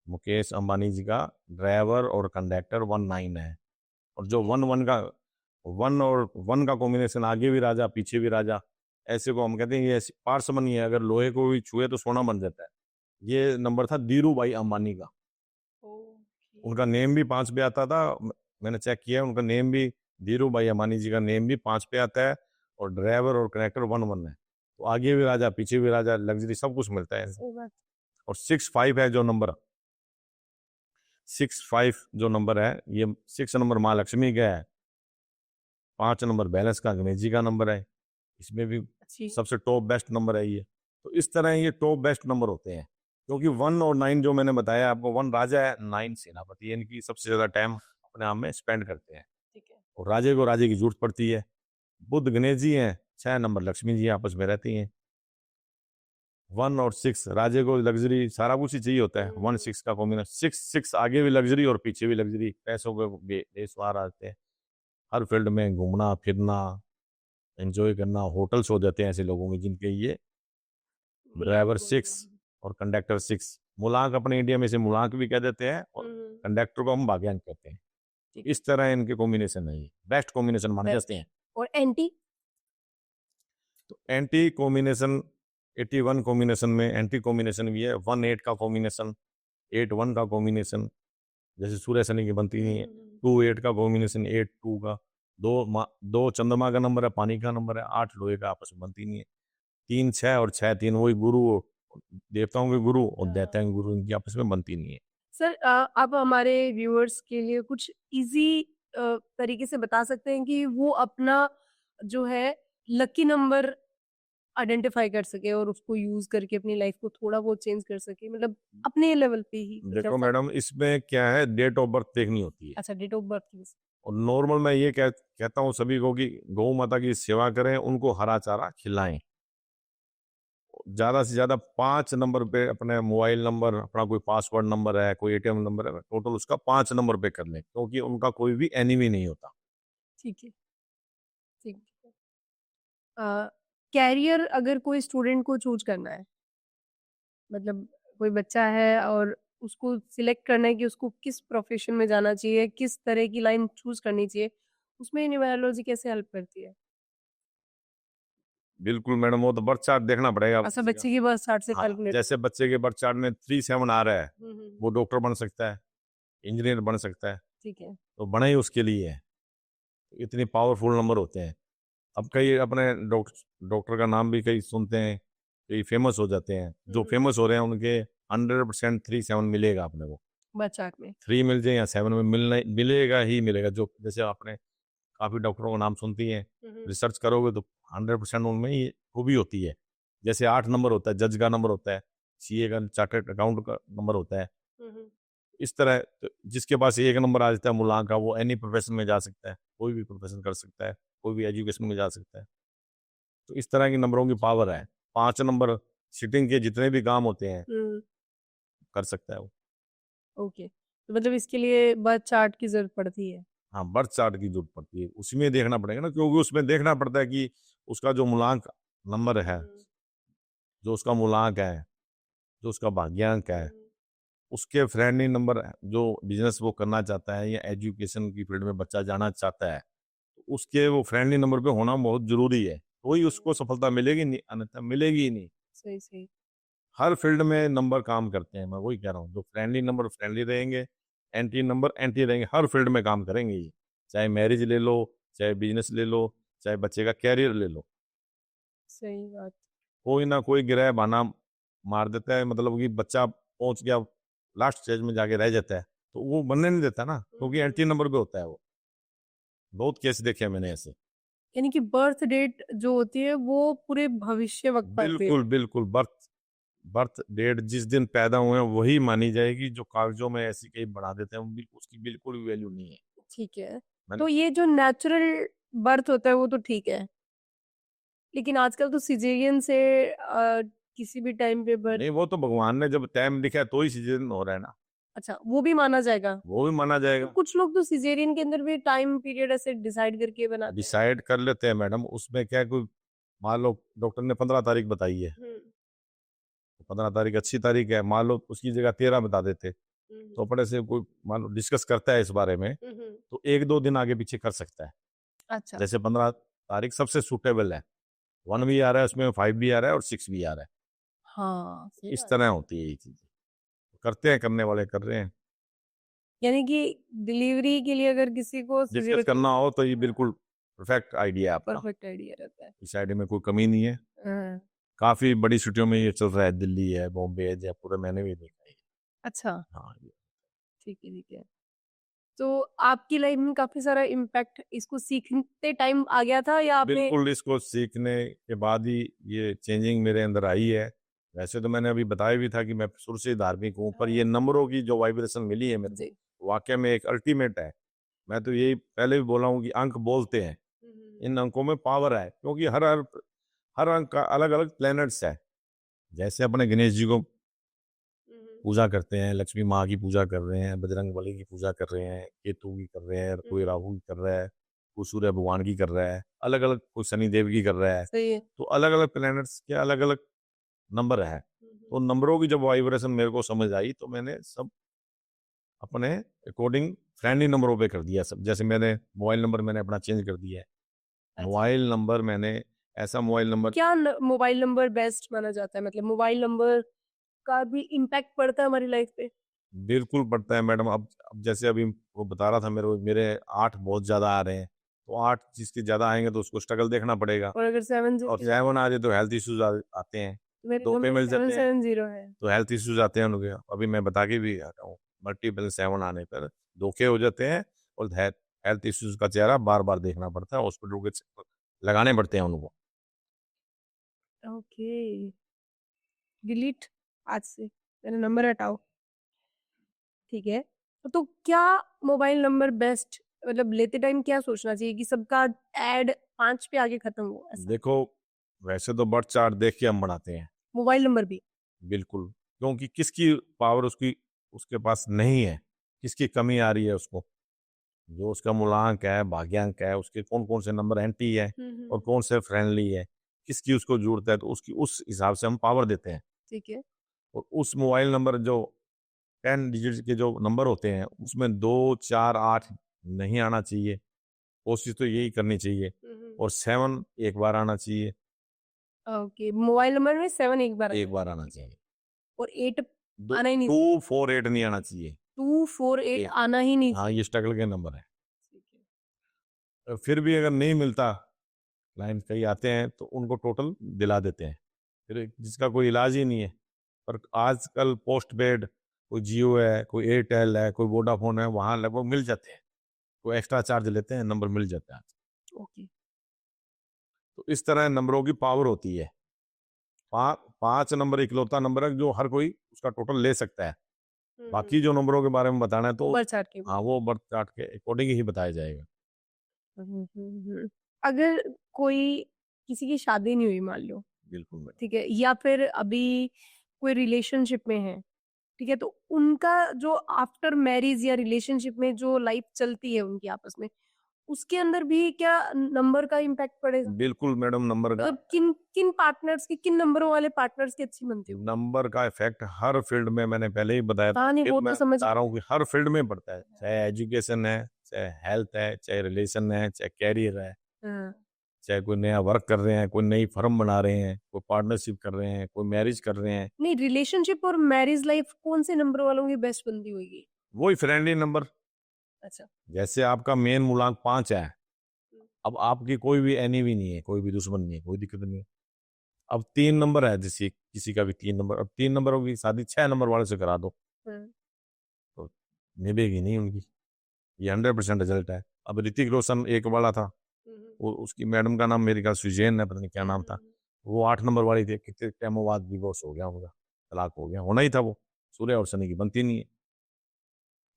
[SPEAKER 1] मुकेश अंबानी जी का ड्राइवर और कंडक्टर 1, 9 है। और जो 1, 1 का 1 और 1 का कॉम्बिनेशन, आगे भी राजा पीछे भी राजा, ऐसे को हम कहते हैं ये पारसमनी है, अगर लोहे को भी छुए तो सोना बन जाता है। ये नंबर था धीरू भाई अंबानी का। उनका नेम भी 5 पे आता था, मैंने चेक किया, उनका नेम भी धीरू भाई अंबानी जी का नेम भी 5 पे आता है। और ड्राइवर और कनेक्टर 1, 1 है, तो आगे भी राजा पीछे भी राजा, लग्जरी सब कुछ मिलता है।
[SPEAKER 2] सही बात।
[SPEAKER 1] और 6, 5 है जो नंबर, 6-5 जो नंबर है, ये 6 नंबर माँ लक्ष्मी का है, 5 नंबर बैलेंस का अंग्रेजी का नंबर है, इसमें भी
[SPEAKER 2] अच्छी
[SPEAKER 1] सबसे टॉप बेस्ट नंबर है ये। तो इस तरह ये टॉप बेस्ट नंबर होते हैं, क्योंकि 1 और 9 जो मैंने बताया आपको, 1 राजा है, 9 सेनापति है, इनकी सबसे ज्यादा टाइम अपने आप में स्पेंड करते हैं।
[SPEAKER 2] ठीक है।
[SPEAKER 1] और राजे को राजे की जरूरत पड़ती है। बुध गणेश जी हैं, 6 नंबर लक्ष्मी जी आपस में रहती हैं। 1 और 6 राजे को लग्जरी सारा कुछ ही चाहिए होता है। 1-6 का कॉम्बिनेशन, 6 आगे भी लग्जरी और पीछे भी लग्जरी, पैसों के बेसुमार आते हैं। हर फील्ड में घूमना फिरना, एंजॉय करना, होटल्स हो जाते हैं ऐसे लोगों के जिनके ये ड्राइवर 6 और कंडक्टर 6। मुलांक अपने इंडिया में से मुलांक भी कह देते हैं, और कंडक्टर को हम भाग्यांक कहते हैं।
[SPEAKER 2] ठीक है।
[SPEAKER 1] इस तरह इनके कॉम्बिनेशन है, ये बेस्ट कॉम्बिनेशन माने
[SPEAKER 2] Best।
[SPEAKER 1] जाते हैं।
[SPEAKER 2] और एंटी
[SPEAKER 1] तो एंटी कॉम्बिनेशन 81 कॉम्बिनेशन में एंटी कॉम्बिनेशन भी है। 1-8 का कॉम्बिनेशन, 8-1 का कॉम्बिनेशन, जैसे सूर्य शनि की बनती है। 2-8 का कॉम्बिनेशन, 8-2 का, दो चंद्रमा का नंबर है, पानी का नंबर है, 8 लोहे का, आपस में बनती नहीं है। 3-6 और 6-3 वही गुरु, देवताओं के गुरु और दैत्यों के गुरु, इनकी आपस में बनती नहीं है।
[SPEAKER 2] सर आप हमारे व्यूअर्स के लिए कुछ इजी तरीके से बता सकते हैं कि वो अपना जो है लकी नंबर आइडेंटिफाई कर सके और उसको यूज करके अपनी लाइफ को थोड़ा बहुत चेंज कर सके, मतलब अपने लेवल पे ही कुछ
[SPEAKER 1] देखो
[SPEAKER 2] ऐसा?
[SPEAKER 1] मैडम, इसमें क्या है, डेट ऑफ बर्थ देखनी होती है।
[SPEAKER 2] अच्छा, डेट ऑफ बर्थ की
[SPEAKER 1] और नॉर्मल मैं ये कहता हूँ सभी को कि गौ माता की सेवा करें, उनको हरा चारा खिलाएं। ज्यादा से ज्यादा 5 नंबर पे अपने मोबाइल नंबर, अपना कोई पासवर्ड नंबर है, कोई एटीएम नंबर है, टोटल उसका 5 नंबर पे कर लें, क्योंकि उनका कोई भी एनिमी नहीं होता।
[SPEAKER 2] ठीक है। ठीक है। कैरियर अगर कोई स्टूडेंट को चूज करना है, मतलब कोई बच्चा है और उसको सिलेक्ट करना है कि उसको किस प्रोफेशन में जाना चाहिए, किस तरह की लाइन चूज करनी चाहिए, उसमें न्यूमरोलॉजी कैसे हेल्प करती है?
[SPEAKER 1] बिल्कुल मैडम, वो तो बर्थ चार्ट देखना पड़ेगा
[SPEAKER 2] अच्छा,
[SPEAKER 1] बच्चे का।
[SPEAKER 2] बच्चे की बर्थ चार्ट से
[SPEAKER 1] हाँ,
[SPEAKER 2] कैलकुलेट।
[SPEAKER 1] जैसे बच्चे के बर्थ चार्ट में 3-7 आ रहा है, वो डॉक्टर बन सकता है, इंजीनियर बन सकता है,
[SPEAKER 2] ठीक है।
[SPEAKER 1] तो बना ही उसके लिए है। इतनी पावरफुल नंबर होते हैं। अब कई अपने डॉक्टर का नाम भी कई सुनते हैं, कई फेमस हो जाते हैं। जो फेमस हो रहे हैं उनके 100% 3-7 मिलेगा अपने को।
[SPEAKER 2] बर्थ चार्ट में।
[SPEAKER 1] 3 मिल जाए या 7 में मिलना मिलेगा ही मिलेगा। जो जैसे आपने काफी डॉक्टरों का नाम सुनती हैं, रिसर्च करोगे तो 100% उनमें ही खूबी होती है। जैसे 8 नंबर होता है, जज का नंबर होता है, सीए का, चार्टर्ड अकाउंट का नंबर होता है। इस तरह तो जिसके पास एक नंबर आ जाता है मूलांक का, वो एनी प्रोफेशन में जा सकता है, कोई भी प्रोफेशन कर सकता है, कोई भी एजुकेशन में जा सकता है। तो इस तरह की नंबरों की पावर है। 5 नंबर सिटिंग के जितने भी काम होते हैं कर सकता है वो।
[SPEAKER 2] ओके, तो मतलब इसके लिए बर्थ चार्ट की जरूरत पड़ती है।
[SPEAKER 1] हाँ, बर्थ चार्ट की जरूरत पड़ती है, उसमें देखना पड़ेगा ना, क्योंकि उसमें देखना पड़ता है कि उसका जो मूलांक नंबर है, जो उसका मूलांक है, जो उसका भाग्यांक है, उसके फ्रेंडली नंबर, जो बिजनेस वो करना चाहता है या एजुकेशन की फील्ड में बच्चा जाना चाहता है, तो उसके वो फ्रेंडली नंबर पे होना बहुत जरूरी है, तो ही उसको सफलता मिलेगी, नहीं अन्यथा मिलेगी ही नहीं।
[SPEAKER 2] सही सही।
[SPEAKER 1] हर फील्ड में नंबर काम करते हैं, मैं वही कह रहा हूँ। जो फ्रेंडली नंबर फ्रेंडली रहेंगे, एंटी नंबर एंटी रहेंगे, हर फील्ड में काम करेंगे ये। चाहे मैरिज ले लो, चाहे बिजनेस ले लो, चाहे बच्चे का कैरियर ले लो,
[SPEAKER 2] सही बात।
[SPEAKER 1] कोई ना कोई ग्रह बहाना मार देता है, मतलब कि बच्चा पहुंच गया लास्ट स्टेज में जाके रह जाता है, तो वो बनने नहीं देता ना, क्योंकि एंटी नंबर पे होता है वो। बहुत केस देखे हैं मैंने ऐसे।
[SPEAKER 2] यानी कि बर्थ डेट जो होती है वो पूरे भविष्य वक्त पर पे।
[SPEAKER 1] बिल्कुल बिल्कुल, बर्थ बर्थ डेट जिस दिन पैदा हुए हैं वही मानी जाएगी। जो कागजों में ऐसी कहीं बढ़ा देते हैं, उसकी बिल्कुल भी वैल्यू नहीं है।
[SPEAKER 2] ठीक है।
[SPEAKER 1] मैंने
[SPEAKER 2] तो ये जो नेचुरल बर्थ होता है वो तो ठीक है, लेकिन आजकल तो सिजेरियन से किसी भी टाइम पे बर्थ।
[SPEAKER 1] नहीं, वो तो भगवान ने जब टाइम लिखा है तो ही सीजन हो रहा है ना,
[SPEAKER 2] अच्छा, वो भी माना जाएगा?
[SPEAKER 1] वो भी माना
[SPEAKER 2] तो
[SPEAKER 1] जाएगा।
[SPEAKER 2] कुछ लोग तो सिजेरियन के अंदर भी टाइम पीरियड ऐसे डिसाइड करके बनाते हैं।
[SPEAKER 1] डिसाइड कर लेते हैं मैडम, उसमें क्या है, कोई मान लो डॉक्टर ने 15 तारीख बताई है, 15 तारीख अच्छी तारीख है, मान लो उसकी जगह 13 बता देते, तो अपने से कोई मान लो डिस्कस करता है इस बारे में, तो 1-2 दिन आगे पीछे कर सकता है।
[SPEAKER 2] अच्छा।
[SPEAKER 1] जैसे 15 तारीख सबसे सूटेबल है, 1 भी आ रहा है उसमें, 5 भी आ रहा है और 6 भी आ रहा है।
[SPEAKER 2] हाँ, सही
[SPEAKER 1] इस
[SPEAKER 2] बात।
[SPEAKER 1] तरह होती है ये चीजें, करते हैं, करने वाले कर रहे हैं।
[SPEAKER 2] यानी कि डिलीवरी के लिए अगर किसी को
[SPEAKER 1] डिस्कस करना हो तो ये बिल्कुल परफेक्ट आइडिया है आपका।
[SPEAKER 2] परफेक्ट आइडिया रहता है।
[SPEAKER 1] इस आइडिया में कोई कमी नहीं है।
[SPEAKER 2] हाँ।
[SPEAKER 1] काफी बड़ी सिटियों में ये चल रहा है, दिल्ली है, बॉम्बे है, जयपुर है, मैंने भी देखा है।
[SPEAKER 2] अच्छा।
[SPEAKER 1] हाँ,
[SPEAKER 2] ठीक है, ठीक है। तो आपकी लाइफ में काफ़ी सारा इम्पैक्ट इसको सीखते टाइम आ गया था या आपने
[SPEAKER 1] बिल्कुल इसको सीखने के बाद ही ये चेंजिंग मेरे अंदर आई है। वैसे तो मैंने अभी बताया भी था कि मैं शुरू से ही धार्मिक हूँ, पर ये नंबरों की जो वाइब्रेशन मिली है मेरे
[SPEAKER 2] जी।
[SPEAKER 1] को, वाक़ई में एक अल्टीमेट है। मैं तो यही पहले भी बोला हूँ कि अंक बोलते हैं, इन अंकों में पावर है, क्योंकि हर अंक का अलग-अलग प्लैनेट्स है। जैसे अपने गणेश जी को पूजा करते हैं, लक्ष्मी माँ की पूजा कर रहे हैं, बजरंगबली की पूजा कर रहे हैं, केतु की कर रहे हैं, कोई राहु की कर रहा है, कोई सूर्य भगवान की कर रहा है, अलग-अलग कोई शनि देव की कर रहा है।
[SPEAKER 2] सही है।
[SPEAKER 1] तो अलग-अलग प्लैनेट्स के अलग-अलग नंबर है। तो नंबरों की जब वाइब्रेशन मेरे को समझ आई तो मैंने सब अपने अकॉर्डिंग फ्रेंडली नंबरों पे कर दिया सब। जैसे मैंने मोबाइल नंबर मैंने अपना चेंज कर दिया है।
[SPEAKER 2] अच्छा।
[SPEAKER 1] मोबाइल नंबर मैंने ऐसा मोबाइल नंबर
[SPEAKER 2] क्या मोबाइल नंबर बेस्ट माना जाता है, मतलब मोबाइल नंबर का भी इम्पैक्ट पड़ता है हमारी लाइफ पे?
[SPEAKER 1] बिल्कुल पड़ता है मैडम। अब जैसे अभी वो बता रहा था मेरे 8 बहुत ज़्यादा आ रहे हैं। तो 8 जिसके ज़्यादा आएँगे तो उसको स्ट्रगल देखना पड़ेगा।
[SPEAKER 2] और अगर 7
[SPEAKER 1] और 7 आ जाए तो हेल्थ इश्यूज़ आते हैं।
[SPEAKER 2] मेरे
[SPEAKER 1] 2
[SPEAKER 2] घर
[SPEAKER 1] पे
[SPEAKER 2] में
[SPEAKER 1] मिल जाते हैं
[SPEAKER 2] 770 है।
[SPEAKER 1] तो हेल्थ इश्यूज़ आते हैं उनके। अभी मैं बता के भी हटा हूँ। मल्टीपल 7 आने पर धोखे हो जाते हैं और हेल्थ इश्यूज़ का चेहरा बार-बार देखना पड़ता है। हॉस्पिटल के चक्कर लगाने पड़ते हैं उनको।
[SPEAKER 2] ओके, डिलीट आज से, मेरा नंबर हटाओ। ठीक है। तो क्या मोबाइल नंबर बेस्ट, मतलब लेते टाइम क्या सोचना चाहिए कि सबका ऐड 5 पे आगे खत्म हो ऐसा?
[SPEAKER 1] देखो, वैसे तो बर्थ चार्ट देख के हम बनाते हैं।
[SPEAKER 2] मोबाइल नंबर भी?
[SPEAKER 1] बिल्कुल, क्योंकि किसकी पावर उसके पास नहीं है, किसकी कमी आ रही है उसको। जो उसका मूलांक है, भाग्यांक है, उसके कौन-कौन से नंबर एंटी है और कौन से फ्रेंडली है, किसकी उसको ज़रूरत है, तो उसकी उस हिसाब से हम पावर देते हैं।
[SPEAKER 2] ठीक है।
[SPEAKER 1] और उस मोबाइल नंबर जो 10 डिजिट्स के जो नंबर होते हैं, उसमें 2, 4, 8 नहीं आना चाहिए। कोशिश तो यही करनी चाहिए और 7 एक बार आना चाहिए,
[SPEAKER 2] ओके, मोबाइल नंबर में 7 एक बार
[SPEAKER 1] एक
[SPEAKER 2] आता है
[SPEAKER 1] बार आना चाहिए।
[SPEAKER 2] और 8
[SPEAKER 1] दो
[SPEAKER 2] आना ही नहीं
[SPEAKER 1] 2,
[SPEAKER 2] चाहिए।
[SPEAKER 1] 4, 8 नहीं आना चाहिए।
[SPEAKER 2] 2, 4, 8
[SPEAKER 1] ए
[SPEAKER 2] आना ही नहीं
[SPEAKER 1] हाँ,
[SPEAKER 2] चाहिए।
[SPEAKER 1] ये स्ट्रगल के नंबर हैं।
[SPEAKER 2] ठीक है।
[SPEAKER 1] फिर भी अगर नहीं मिलता, क्लाइंट कई आते हैं तो उनको टोटल दिला देते हैं। फिर जिसका कोई इलाज ही नहीं है। पर आजकल पोस्टपेड कोई जियो है, कोई एयरटेल है, कोई वोडाफ़ोन है, वहाँ लगभग मिल जाते हैं। कोई एक्स्ट्रा चार्ज लेते हैं, नंबर मिल जाता है।
[SPEAKER 2] ओके।
[SPEAKER 1] तो इस तरह नंबरों की पावर होती है। 5 नंबर इकलौता नंबर है जो हर कोई उसका टोटल ले सकता है। बाकी जो नंबरों के बारे में बताना है तो
[SPEAKER 2] बर्थ चार्ट के।
[SPEAKER 1] हाँ, वो बर्थ चार्ट के अकॉर्डिंग ही बताया जाएगा।
[SPEAKER 2] अगर कोई किसी की शादी नहीं हुई मान लो,
[SPEAKER 1] बिल्कुल मैडम।
[SPEAKER 2] ठीक है, या फिर अभी कोई रिलेशनशिप में है, ठीक है, तो उनका जो आफ्टर मैरिज या रिलेशनशिप में जो लाइफ चलती है उनकी आपस में, उसके अंदर भी क्या नंबर का इम्पैक्ट पड़ेगा?
[SPEAKER 1] बिल्कुल मैडम, नंबर का
[SPEAKER 2] मतलब किन किन पार्टनर्स की, किन नंबरों वाले पार्टनर्स की अच्छी बनती होगी?
[SPEAKER 1] नंबर का इफ़ेक्ट हर फ़ील्ड में मैंने पहले ही बताया था,
[SPEAKER 2] हाँ, नहीं
[SPEAKER 1] फिर
[SPEAKER 2] वो
[SPEAKER 1] मैं
[SPEAKER 2] तो समझ
[SPEAKER 1] बता रहा हूँ कि हर फ़ील्ड में पड़ता है। चाहे एजुकेशन है, चाहे हेल्थ है, चाहे रिलेशन है, चाहे करियर है,
[SPEAKER 2] हाँ।
[SPEAKER 1] चाहे कोई नया वर्क कर रहे हैं, कोई नई फ़र्म बना रहे हैं, कोई पार्टनरशिप कर रहे हैं, कोई मैरिज कर रहे हैं।
[SPEAKER 2] नहीं, रिलेशनशिप और मैरिज लाइफ कौन से नंबर वालों की बेस्ट बनती होगी?
[SPEAKER 1] वही फ्रेंडली नंबर।
[SPEAKER 2] अच्छा।
[SPEAKER 1] जैसे आपका मेन मूलांक 5 है, अब आपकी कोई भी एनिमी नहीं है, कोई भी दुश्मन नहीं है, कोई दिक्कत नहीं है। अब 3 नंबर है, जैसे किसी का भी 3 नंबर, अब 3 नंबरों की शादी 6 नंबर वाले से करा दो,
[SPEAKER 2] हाँ।
[SPEAKER 1] तो निभेगी नहीं उनकी। ये 100% रिजल्ट है। अब ऋतिक रोशन एक वाला था, वो उसकी मैडम का नाम मेरे ख्याल सुजैन है, पता नहीं क्या नाम था। वो 8 नंबर वाली थी, कितने टाइमों बाद डिवोर्स हो गया उनका, तलाक हो गया, होना ही था वो। सूर्य और शनि की बनती नहीं है।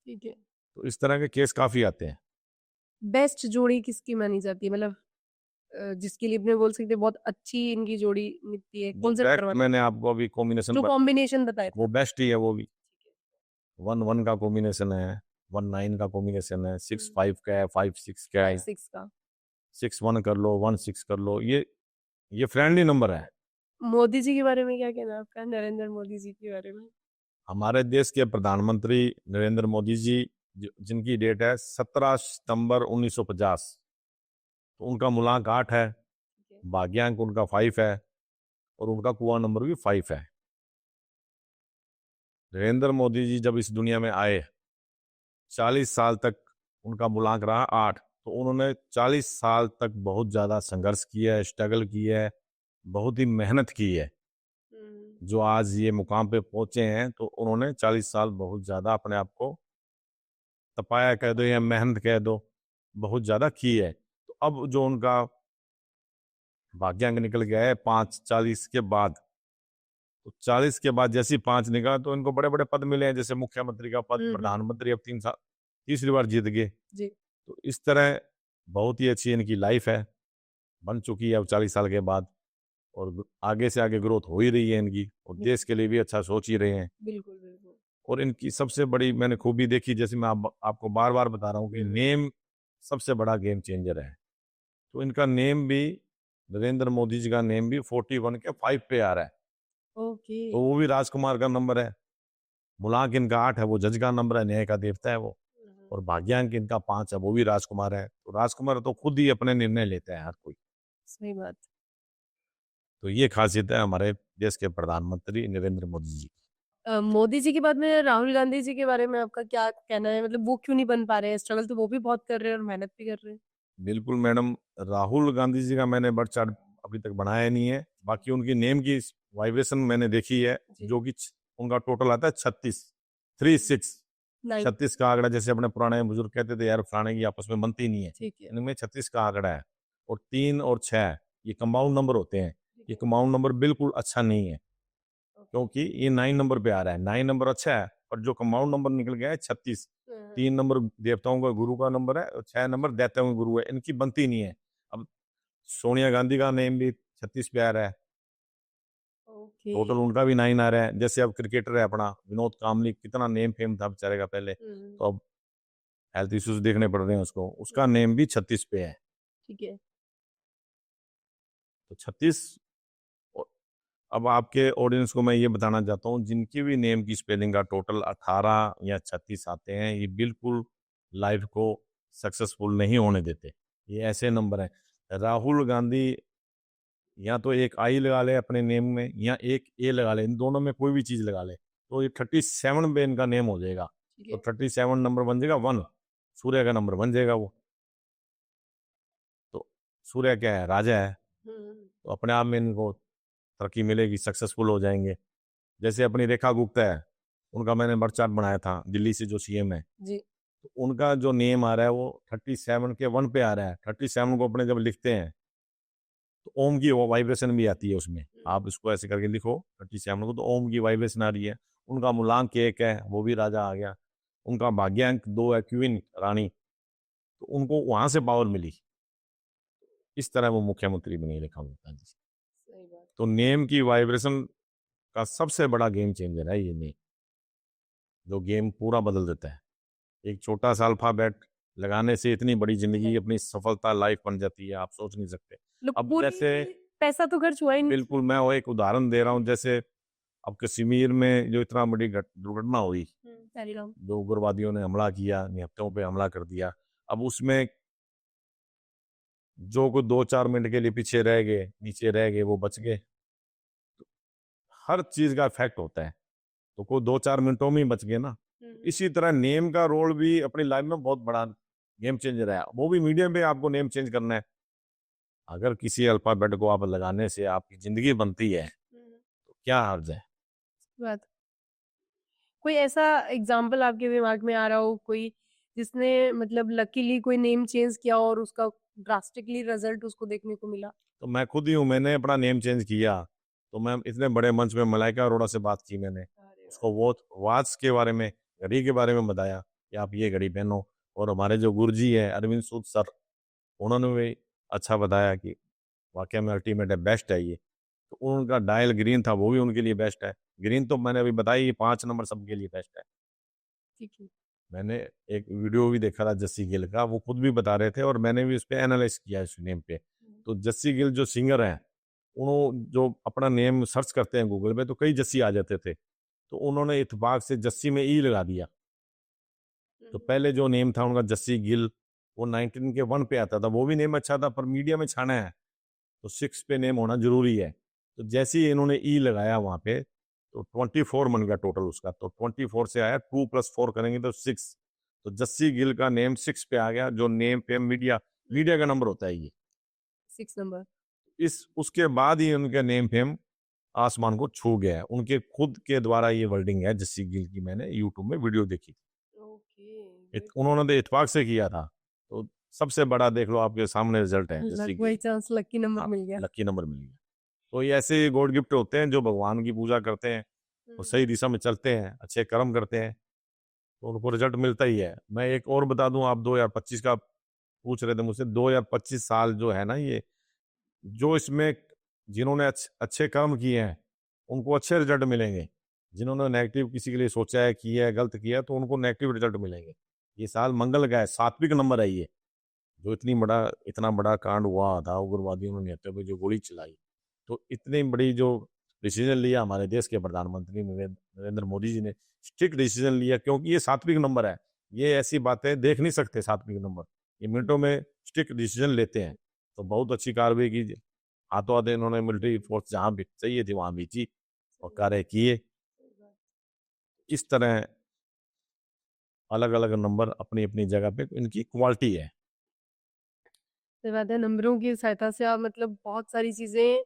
[SPEAKER 2] ठीक है।
[SPEAKER 1] तो इस तरह के केस काफ़ी आते हैं।
[SPEAKER 2] बेस्ट जोड़ी किसकी मानी जाती है, मतलब जिसके लिए अपने बोल सकते हैं बहुत अच्छी इनकी जोड़ी निकती है,
[SPEAKER 1] जो
[SPEAKER 2] कौन से नंबर
[SPEAKER 1] बेस्ट
[SPEAKER 2] वाले?
[SPEAKER 1] मैंने आपको अभी कॉम्बिनेशन
[SPEAKER 2] जो कॉम्बिनेशन बताया
[SPEAKER 1] वो
[SPEAKER 2] था।
[SPEAKER 1] बेस्ट ही है वो भी। 1-1 का कॉम्बिनेशन है, 1-9 का कॉम्बिनेशन है, 6-5 का है, 5-6 का है,
[SPEAKER 2] 5-6 का।
[SPEAKER 1] 6-1 कर लो, 1-6 कर लो, ये फ्रेंडली नंबर है।
[SPEAKER 2] मोदी जी के बारे में क्या कहना है आपका? नरेंद्र मोदी जी के बारे में?
[SPEAKER 1] हमारे देश के प्रधानमंत्री नरेंद्र मोदी जी, जिनकी डेट है 17 सितंबर 1950, तो उनका मूलांक 8 है, भाग्यांक उनका 5 है और उनका कुआं नंबर भी 5 है। नरेंद्र मोदी जी जब इस दुनिया में आए, 40 साल तक उनका मूलांक रहा 8, तो उन्होंने 40 साल तक बहुत ज़्यादा संघर्ष किया है, स्ट्रगल किया है, बहुत ही मेहनत की है। जो आज ये मुकाम पे पहुंचे हैं, तो उन्होंने 40 साल बहुत ज़्यादा अपने आप को तपाया कह दो या मेहनत कह दो, बहुत ज़्यादा की है। तो अब जो उनका भाग्यांक निकल गया है 5-40 के बाद, तो 40 के बाद जैसे ही 5 निकला तो इनको बड़े-बड़े पद मिले हैं, जैसे मुख्यमंत्री का पद, प्रधानमंत्री अब 3 साल तीसरी बार जीत गए।
[SPEAKER 2] जी।
[SPEAKER 1] तो इस तरह बहुत ही अच्छी इनकी लाइफ है, बन चुकी है अब 40 साल के बाद, और आगे से आगे ग्रोथ हो ही रही है इनकी, और देश के लिए भी अच्छा सोच ही रहे हैं।
[SPEAKER 2] बिल्कुल, बिल्कुल।
[SPEAKER 1] और इनकी सबसे बड़ी मैंने खूबी देखी, जैसे मैं आपको बार-बार बता रहा हूँ कि नेम सबसे बड़ा गेम चेंजर है। तो इनका नेम भी, नरेंद्र मोदी जी का नेम भी 41 के 5 पे आ रहा है।
[SPEAKER 2] ओके।
[SPEAKER 1] तो वो भी राजकुमार का नंबर है। मूलांक इनका 8 है, वो जज का नंबर है, न्याय का देवता है वो। और भाग्यांक इनका 5 है, वो भी राजकुमार है। तो राजकुमार तो खुद ही अपने निर्णय लेते हैं हर कोई।
[SPEAKER 2] सही बात।
[SPEAKER 1] तो ये खासियत है हमारे देश के प्रधानमंत्री नरेंद्र मोदी जी।
[SPEAKER 2] मोदी जी के बाद में राहुल गांधी जी के बारे में आपका क्या कहना है? मतलब वो क्यों नहीं बन पा रहे हैं? स्ट्रगल तो वो भी बहुत कर रहे हैं और मेहनत भी कर रहे हैं।
[SPEAKER 1] बिल्कुल मैडम, राहुल गांधी जी का मैंने बर्थ चार्ट अभी तक बनाया नहीं है। बाकी उनकी नेम की वाइब्रेशन मैंने देखी है,
[SPEAKER 2] जी।
[SPEAKER 1] जो कि उनका टोटल आता है 36, 36।
[SPEAKER 2] नाइन।
[SPEAKER 1] 36 का आंकड़ा, जैसे अपने पुराने बुजुर्ग कहते थे यार फलाने की आपस में बनती नहीं है,
[SPEAKER 2] ठीक है।
[SPEAKER 1] इनमें 36 का आंकड़ा है। और 3 और 6 ये कंपाउंड नंबर होते हैं।
[SPEAKER 2] ठीक
[SPEAKER 1] ये
[SPEAKER 2] है।
[SPEAKER 1] कंपाउंड नंबर बिल्कुल अच्छा नहीं है,
[SPEAKER 2] ओके।
[SPEAKER 1] क्योंकि ये 9 नंबर पे आ रहा है। 9 नंबर अच्छा है, पर जो कंपाउंड नंबर निकल गया है 36। 3 नंबर देवताओं का गुरु का नंबर है, और 6 नंबर दैत्यों का गुरु है, इनकी बनती नहीं है। अब सोनिया गांधी का नेम भी 36 पे आ रहा है,
[SPEAKER 2] ओके।
[SPEAKER 1] टोटल उनका भी 9 आ रहा है। जैसे अब क्रिकेटर है अपना विनोद कामली, कितना नेम फेम था बेचारे का पहले, तो अब हेल्थ इश्यूज देखने पड़ रहे हैं उसको, उसका नेम भी 36 पे है।
[SPEAKER 2] ठीक है।
[SPEAKER 1] तो 36। अब आपके ऑडियंस को मैं ये बताना चाहता हूँ, जिनकी भी नेम की स्पेलिंग का टोटल 18 या 36 आते हैं, ये बिल्कुल लाइफ को सक्सेसफुल नहीं होने देते। ये ऐसे नंबर हैं। राहुल गांधी या तो एक आई लगा ले अपने नेम में, या एक ए लगा ले, इन दोनों में कोई भी चीज लगा ले, तो ये 37 पे इनका नेम हो जाएगा।
[SPEAKER 2] ठीक
[SPEAKER 1] तो
[SPEAKER 2] है।
[SPEAKER 1] 37 नंबर बन जाएगा 1, सूर्य का नंबर बन जाएगा वो। तो सूर्य क्या है, राजा है, तो अपने आप में इनको तरक्की मिलेगी, सक्सेसफुल हो जाएंगे। जैसे अपनी रेखा गुप्ता है, उनका मैंने बर्थ चार्ट बनाया था, दिल्ली से जो सीएम है,
[SPEAKER 2] जी।
[SPEAKER 1] तो उनका जो नेम आ रहा है वो 37 के 1 पे आ रहा है। 37 को अपने जब लिखते हैं तो ओम की वो वाइब्रेशन भी आती है उसमें। आप इसको ऐसे करके लिखो 37 को, तो ओम की वाइब्रेशन आ रही है। उनका मूलांक 1 है, वो भी राजा आ गया। उनका भाग्यांक 2 है, क्वीन रानी, तो उनको वहां से पावर मिली। इस तरह वो मुख्यमंत्री बनी रेखा गुप्ता जी।
[SPEAKER 2] सही बात।
[SPEAKER 1] तो नेम की वाइब्रेशन का सबसे बड़ा गेम चेंजर है ये नेम, जो गेम पूरा बदल देता है। एक छोटा सा अल्फाबेट लगाने से इतनी बड़ी जिंदगी, अपनी सफलता लाइफ बन जाती है, आप सोच नहीं सकते।
[SPEAKER 2] मतलब
[SPEAKER 1] अब
[SPEAKER 2] पूरी
[SPEAKER 1] जैसे,
[SPEAKER 2] पैसा तो खर्च हुआ ही नहीं।
[SPEAKER 1] बिल्कुल मैं वो एक उदाहरण दे रहा हूँ, जैसे अब कश्मीर में जो इतना बड़ी दुर्घटना हुई,
[SPEAKER 2] हरी राम।
[SPEAKER 1] जो उग्रवादियों ने हमला किया, निहत्थों पे हमला कर दिया, अब उसमें जो कुछ 2-4 मिनट के लिए पीछे रह गए, नीचे रह गए, वो बच गए। हर चीज का इफेक्ट होता है, तो कोई 2-4 मिनटों में ही बच गए ना। इसी तरह नेम का रोल भी अपनी लाइफ में बहुत बड़ा गेम चेंजर है। वो भी मीडियम पे आपको नेम चेंज करना है। अगर किसी अल्फाबेट को आप लगाने से आपकी जिंदगी बनती है, तो क्या हर्ज है।
[SPEAKER 2] बात। कोई ऐसा एग्जाम्पल आपके दिमाग में आ रहा हो, कोई जिसने मतलब लकीली कोई नेम चेंज किया और उसका ड्रास्टिकली रिजल्ट उसको देखने को मिला?
[SPEAKER 1] तो मैं खुद ही हूँ, मैंने अपना नेम चेंज किया। तो मैं इतने बड़े मंच में मलाइका अरोड़ा से बात की मैंने,
[SPEAKER 2] अरे
[SPEAKER 1] उसको वो वॉच के बारे में, घड़ी के बारे में बताया कि आप ये घड़ी पहनो। और हमारे जो गुरुजी है अरविंद सूद सर, उन्होंने भी अच्छा बताया कि वाकई में अल्टीमेट है, बेस्ट है ये। तो उनका डायल ग्रीन था, वो भी उनके लिए बेस्ट है। ग्रीन तो मैंने अभी बताई, ये 5 नंबर सबके लिए बेस्ट है।
[SPEAKER 2] ठीक है।
[SPEAKER 1] मैंने एक वीडियो भी देखा था जस्सी गिल का, वो खुद भी बता रहे थे, और मैंने भी उस पर एनालाइज किया इस नेम पे। तो जस्सी गिल जो सिंगर हैं, उन्होंने जो अपना नेम सर्च करते हैं गूगल पे, तो कई जस्सी आ जाते थे। तो उन्होंने इत्तेफाक से जस्सी में ई लगा दिया। तो पहले जो नेम था उनका जस्सी गिल, वो 19 के 1 पे आता था, वो भी नेम अच्छा था, पर मीडिया में छाना है तो 6 पे नेम होना जरूरी है। तो जैसे ही इन्होंने ई लगाया वहां पे, तो 24 बन गया टोटल उसका। तो 24 से आया, 2+4 करेंगे तो 6। तो जस्सी गिल का नेम 6 पे आ गया, जो नेम पे मीडिया मीडिया का नंबर होता है ये।
[SPEAKER 2] 6 नंबर।
[SPEAKER 1] इस उसके बाद ही उनका नेम फेम आसमान को छू गया है। उनके खुद के द्वारा ये वर्डिंग है जस्सी गिल की, मैंने यूट्यूब में वीडियो देखी।
[SPEAKER 2] ओके।
[SPEAKER 1] उन्होंने तो इत्तेफाक से किया था, तो सबसे बड़ा देख लो आपके सामने रिजल्ट है, जैसे
[SPEAKER 2] लक बाई
[SPEAKER 1] कि
[SPEAKER 2] चांस लकी नंबर
[SPEAKER 1] आप
[SPEAKER 2] मिल गया।
[SPEAKER 1] लकी नंबर मिल गया। तो ये ऐसे गॉड गिफ्ट होते हैं जो भगवान की पूजा करते हैं और सही दिशा में चलते हैं, अच्छे कर्म करते हैं, तो उनको रिजल्ट मिलता ही है। मैं एक और बता दूं, आप 2025 का पूछ रहे थे मुझसे, 2025 साल जो है ना, ये जो इसमें जिन्होंने अच्छे कर्म किए हैं उनको अच्छे रिजल्ट मिलेंगे। जिन्होंने नेगेटिव किसी के लिए सोचा है, किया है, गलत किया है, तो उनको नेगेटिव रिजल्ट मिलेंगे। ये साल मंगल का है, सात्विक नंबर है ये। जो इतना बड़ा कांड हुआ था, उग्रवादियों ने नेता पे जो गोली चलाई, तो इतनी बड़ी जो डिसीजन लिया हमारे देश के प्रधानमंत्री नरेंद्र मोदी जी ने, स्ट्रिक्ट डिसीजन लिया, क्योंकि ये सात्विक नंबर है। ये ऐसी बातें देख नहीं सकते सात्विक नंबर, ये मिनटों में स्ट्रिक्ट डिसीजन लेते हैं। तो बहुत अच्छी कार्रवाई की, हाथों हाथ इन्होंने मिलिट्री फोर्स जहां भी चाहिए थी वहां भेजी और कार्य किए। इस तरह अलग अलग नंबर अपनी अपनी जगह पे इनकी क्वालिटी है।
[SPEAKER 2] सही बात है, नंबरों की सहायता से आप मतलब बहुत सारी चीजें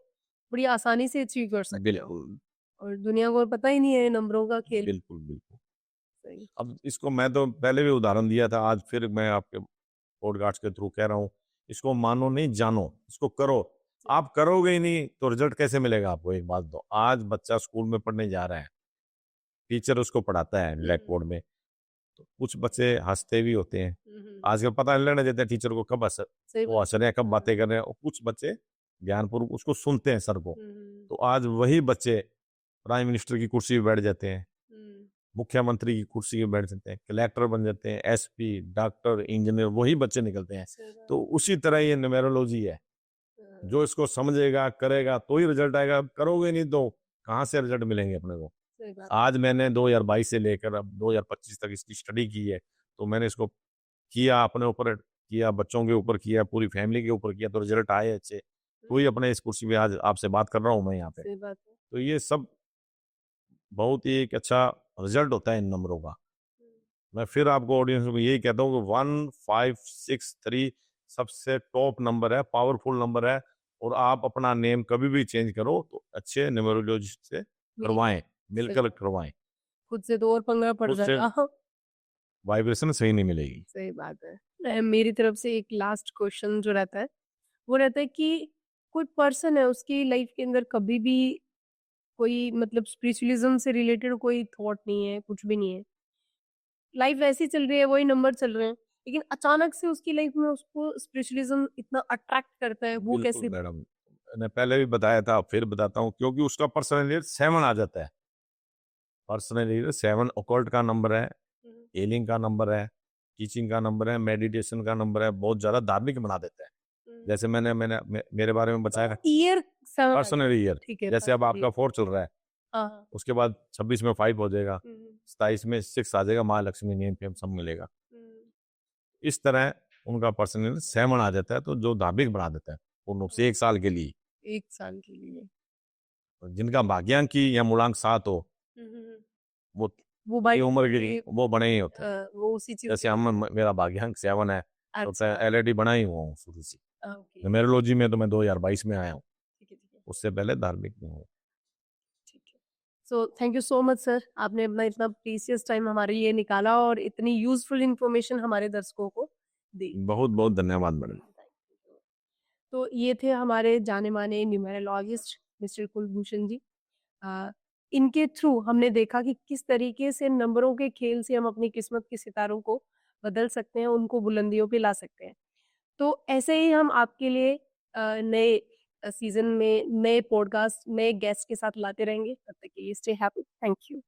[SPEAKER 2] बड़ी आसानी से अचीव कर सकते हो
[SPEAKER 1] बिल्कुल
[SPEAKER 2] और दुनिया को पता ही नहीं है नंबरों का खेल।
[SPEAKER 1] बिल्कुल बिल्कुल।
[SPEAKER 2] सही।
[SPEAKER 1] अब इसको मैं तो पहले भी उदाहरण दिया था, आज फिर मैं आपके पॉडकास्ट के थ्रू कह रहा हूँ, इसको मानो नहीं जानो, इसको करो। आप करोगे ही नहीं तो रिजल्ट कैसे मिलेगा आपको? एक बात दो, आज बच्चा स्कूल में पढ़ने जा रहा है, टीचर उसको पढ़ाता है ब्लैक बोर्ड में, तो कुछ बच्चे हंसते भी होते हैं। आजकल पता नहीं लगने देते टीचर को कब
[SPEAKER 2] सही
[SPEAKER 1] वो
[SPEAKER 2] बात।
[SPEAKER 1] हंस रहे हैं, कब बातें कर रहे हैं, और कुछ बच्चे ज्ञानपूर्वक उसको सुनते हैं सर को। तो आज वही बच्चे प्राइम मिनिस्टर की कुर्सी पे बैठ जाते हैं, मुख्यमंत्री की कुर्सी पे बैठ जाते हैं, कलेक्टर बन जाते हैं, एसपी, डॉक्टर, इंजीनियर, वही बच्चे निकलते हैं। तो उसी तरह ये न्यूमेरोलॉजी है, जो इसको समझेगा करेगा तो ही रिजल्ट आएगा, करोगे नहीं तो कहाँ से रिजल्ट मिलेंगे अपने को?
[SPEAKER 2] सही बात।
[SPEAKER 1] आज मैंने 2022 से लेकर अब 2025 तक इसकी स्टडी की है, तो मैंने इसको किया, अपने ऊपर किया, बच्चों के ऊपर किया, पूरी फैमिली के ऊपर किया, तो रिजल्ट आए अच्छे। तो ही अपने इस कुर्सी पे आज आपसे बात कर रहा हूँ मैं यहाँ पे।
[SPEAKER 2] सही बात है।
[SPEAKER 1] तो ये सब बहुत ही एक अच्छा रिजल्ट होता है इन नंबरों का। मैं फिर आपको ऑडियंस को यही कहता हूँ कि 1563 सबसे टॉप नंबर है, पावरफुल नंबर है, और आप अपना नेम कभी भी चेंज करो तो अच्छे न्यूमरोलॉजिस्ट से करवाएं, मिलकर करवाएं।
[SPEAKER 2] खुद से तो और पंगा पड़
[SPEAKER 1] खुद से
[SPEAKER 2] जाएगा।
[SPEAKER 1] वाइब्रेशन सही नहीं मिलेगी।
[SPEAKER 2] सही बात है। मेरी तरफ से एक लास्ट क्वेश्चन जो रहता है, वो रहता है कि कोई पर्सन है उसकी लाइफ के अंदर कभी भी कोई मतलब स्पिरिचुअलिज्म से रिलेटेड कोई थॉट नहीं है, कुछ भी नहीं है। लाइफ वैसी चल रही है, वही नंबर चल रहे हैं, लेकिन अचानक से उसकी लाइफ में उसको स्पिरिचुअलिज्म इतना अट्रैक्ट करता है, वो
[SPEAKER 1] बिल्कुल
[SPEAKER 2] कैसे?
[SPEAKER 1] मैडम, मैंने पहले भी बताया था, फिर बताता हूँ, क्योंकि उसका पर्सनल 7 आ जाता है। पर्सनल 7 ऑकल्ट का नंबर है, हीलिंग का नंबर है, टीचिंग का नंबर है, मेडिटेशन का नंबर है, बहुत ज्यादा धार्मिक बना देता है। जैसे मेरे बारे में बताया
[SPEAKER 2] ईयर
[SPEAKER 1] पर्सनल ईयर,
[SPEAKER 2] ठीक है,
[SPEAKER 1] जैसे अब
[SPEAKER 2] पर्सनल
[SPEAKER 1] आपका 4 चल रहा है,
[SPEAKER 2] हाँ।
[SPEAKER 1] उसके बाद 26 में 5 हो जाएगा, 27 में 6 आ जाएगा, महालक्ष्मी नेम फेम सब मिलेगा। इस तरह उनका पर्सनल 7 आ जाता है, तो जो धार्मिक बना देता है पूर्ण रूप से 1 साल के लिए।
[SPEAKER 2] 1 साल के लिए।
[SPEAKER 1] जिनका भाग्यांक की या मूलांक 7 हो, वो
[SPEAKER 2] वो
[SPEAKER 1] ये
[SPEAKER 2] बाई
[SPEAKER 1] उम्र के लिए वो बने ही होते हैं।
[SPEAKER 2] वो उसी चीज़
[SPEAKER 1] जैसे
[SPEAKER 2] के
[SPEAKER 1] मेरा भाग्यांक 7 है, तो
[SPEAKER 2] अच्छा।
[SPEAKER 1] एलईडी बना ही हुआ हूँ शुरू से।
[SPEAKER 2] ओके।
[SPEAKER 1] न्यूमेरोलॉजी में तो मैं 2022 में आया हूँ,
[SPEAKER 2] ठीक है।
[SPEAKER 1] उससे पहले धार्मिक में हूँ।
[SPEAKER 2] ठीक है। So thank you so much sir, आपने अपना इतना प्रीशियस टाइम हमारे लिए निकाला और इतनी यूज़फुल इन्फॉर्मेशन हमारे दर्शकों को दी।
[SPEAKER 1] बहुत बहुत धन्यवाद मैडम।
[SPEAKER 2] तो ये थे हमारे जाने-माने न्यूमेरोलॉजिस्ट मिस्टर कुलभूषण जी। इनके थ्रू हमने देखा कि किस तरीके से नंबरों के खेल से हम अपनी किस्मत के सितारों को बदल सकते हैं, उनको बुलंदियों पे ला सकते हैं। तो ऐसे ही हम आपके लिए नए सीज़न में नए पॉडकास्ट, नए गेस्ट के साथ लाते रहेंगे। तब तक के लिए स्टे हैप्पी। Thank you.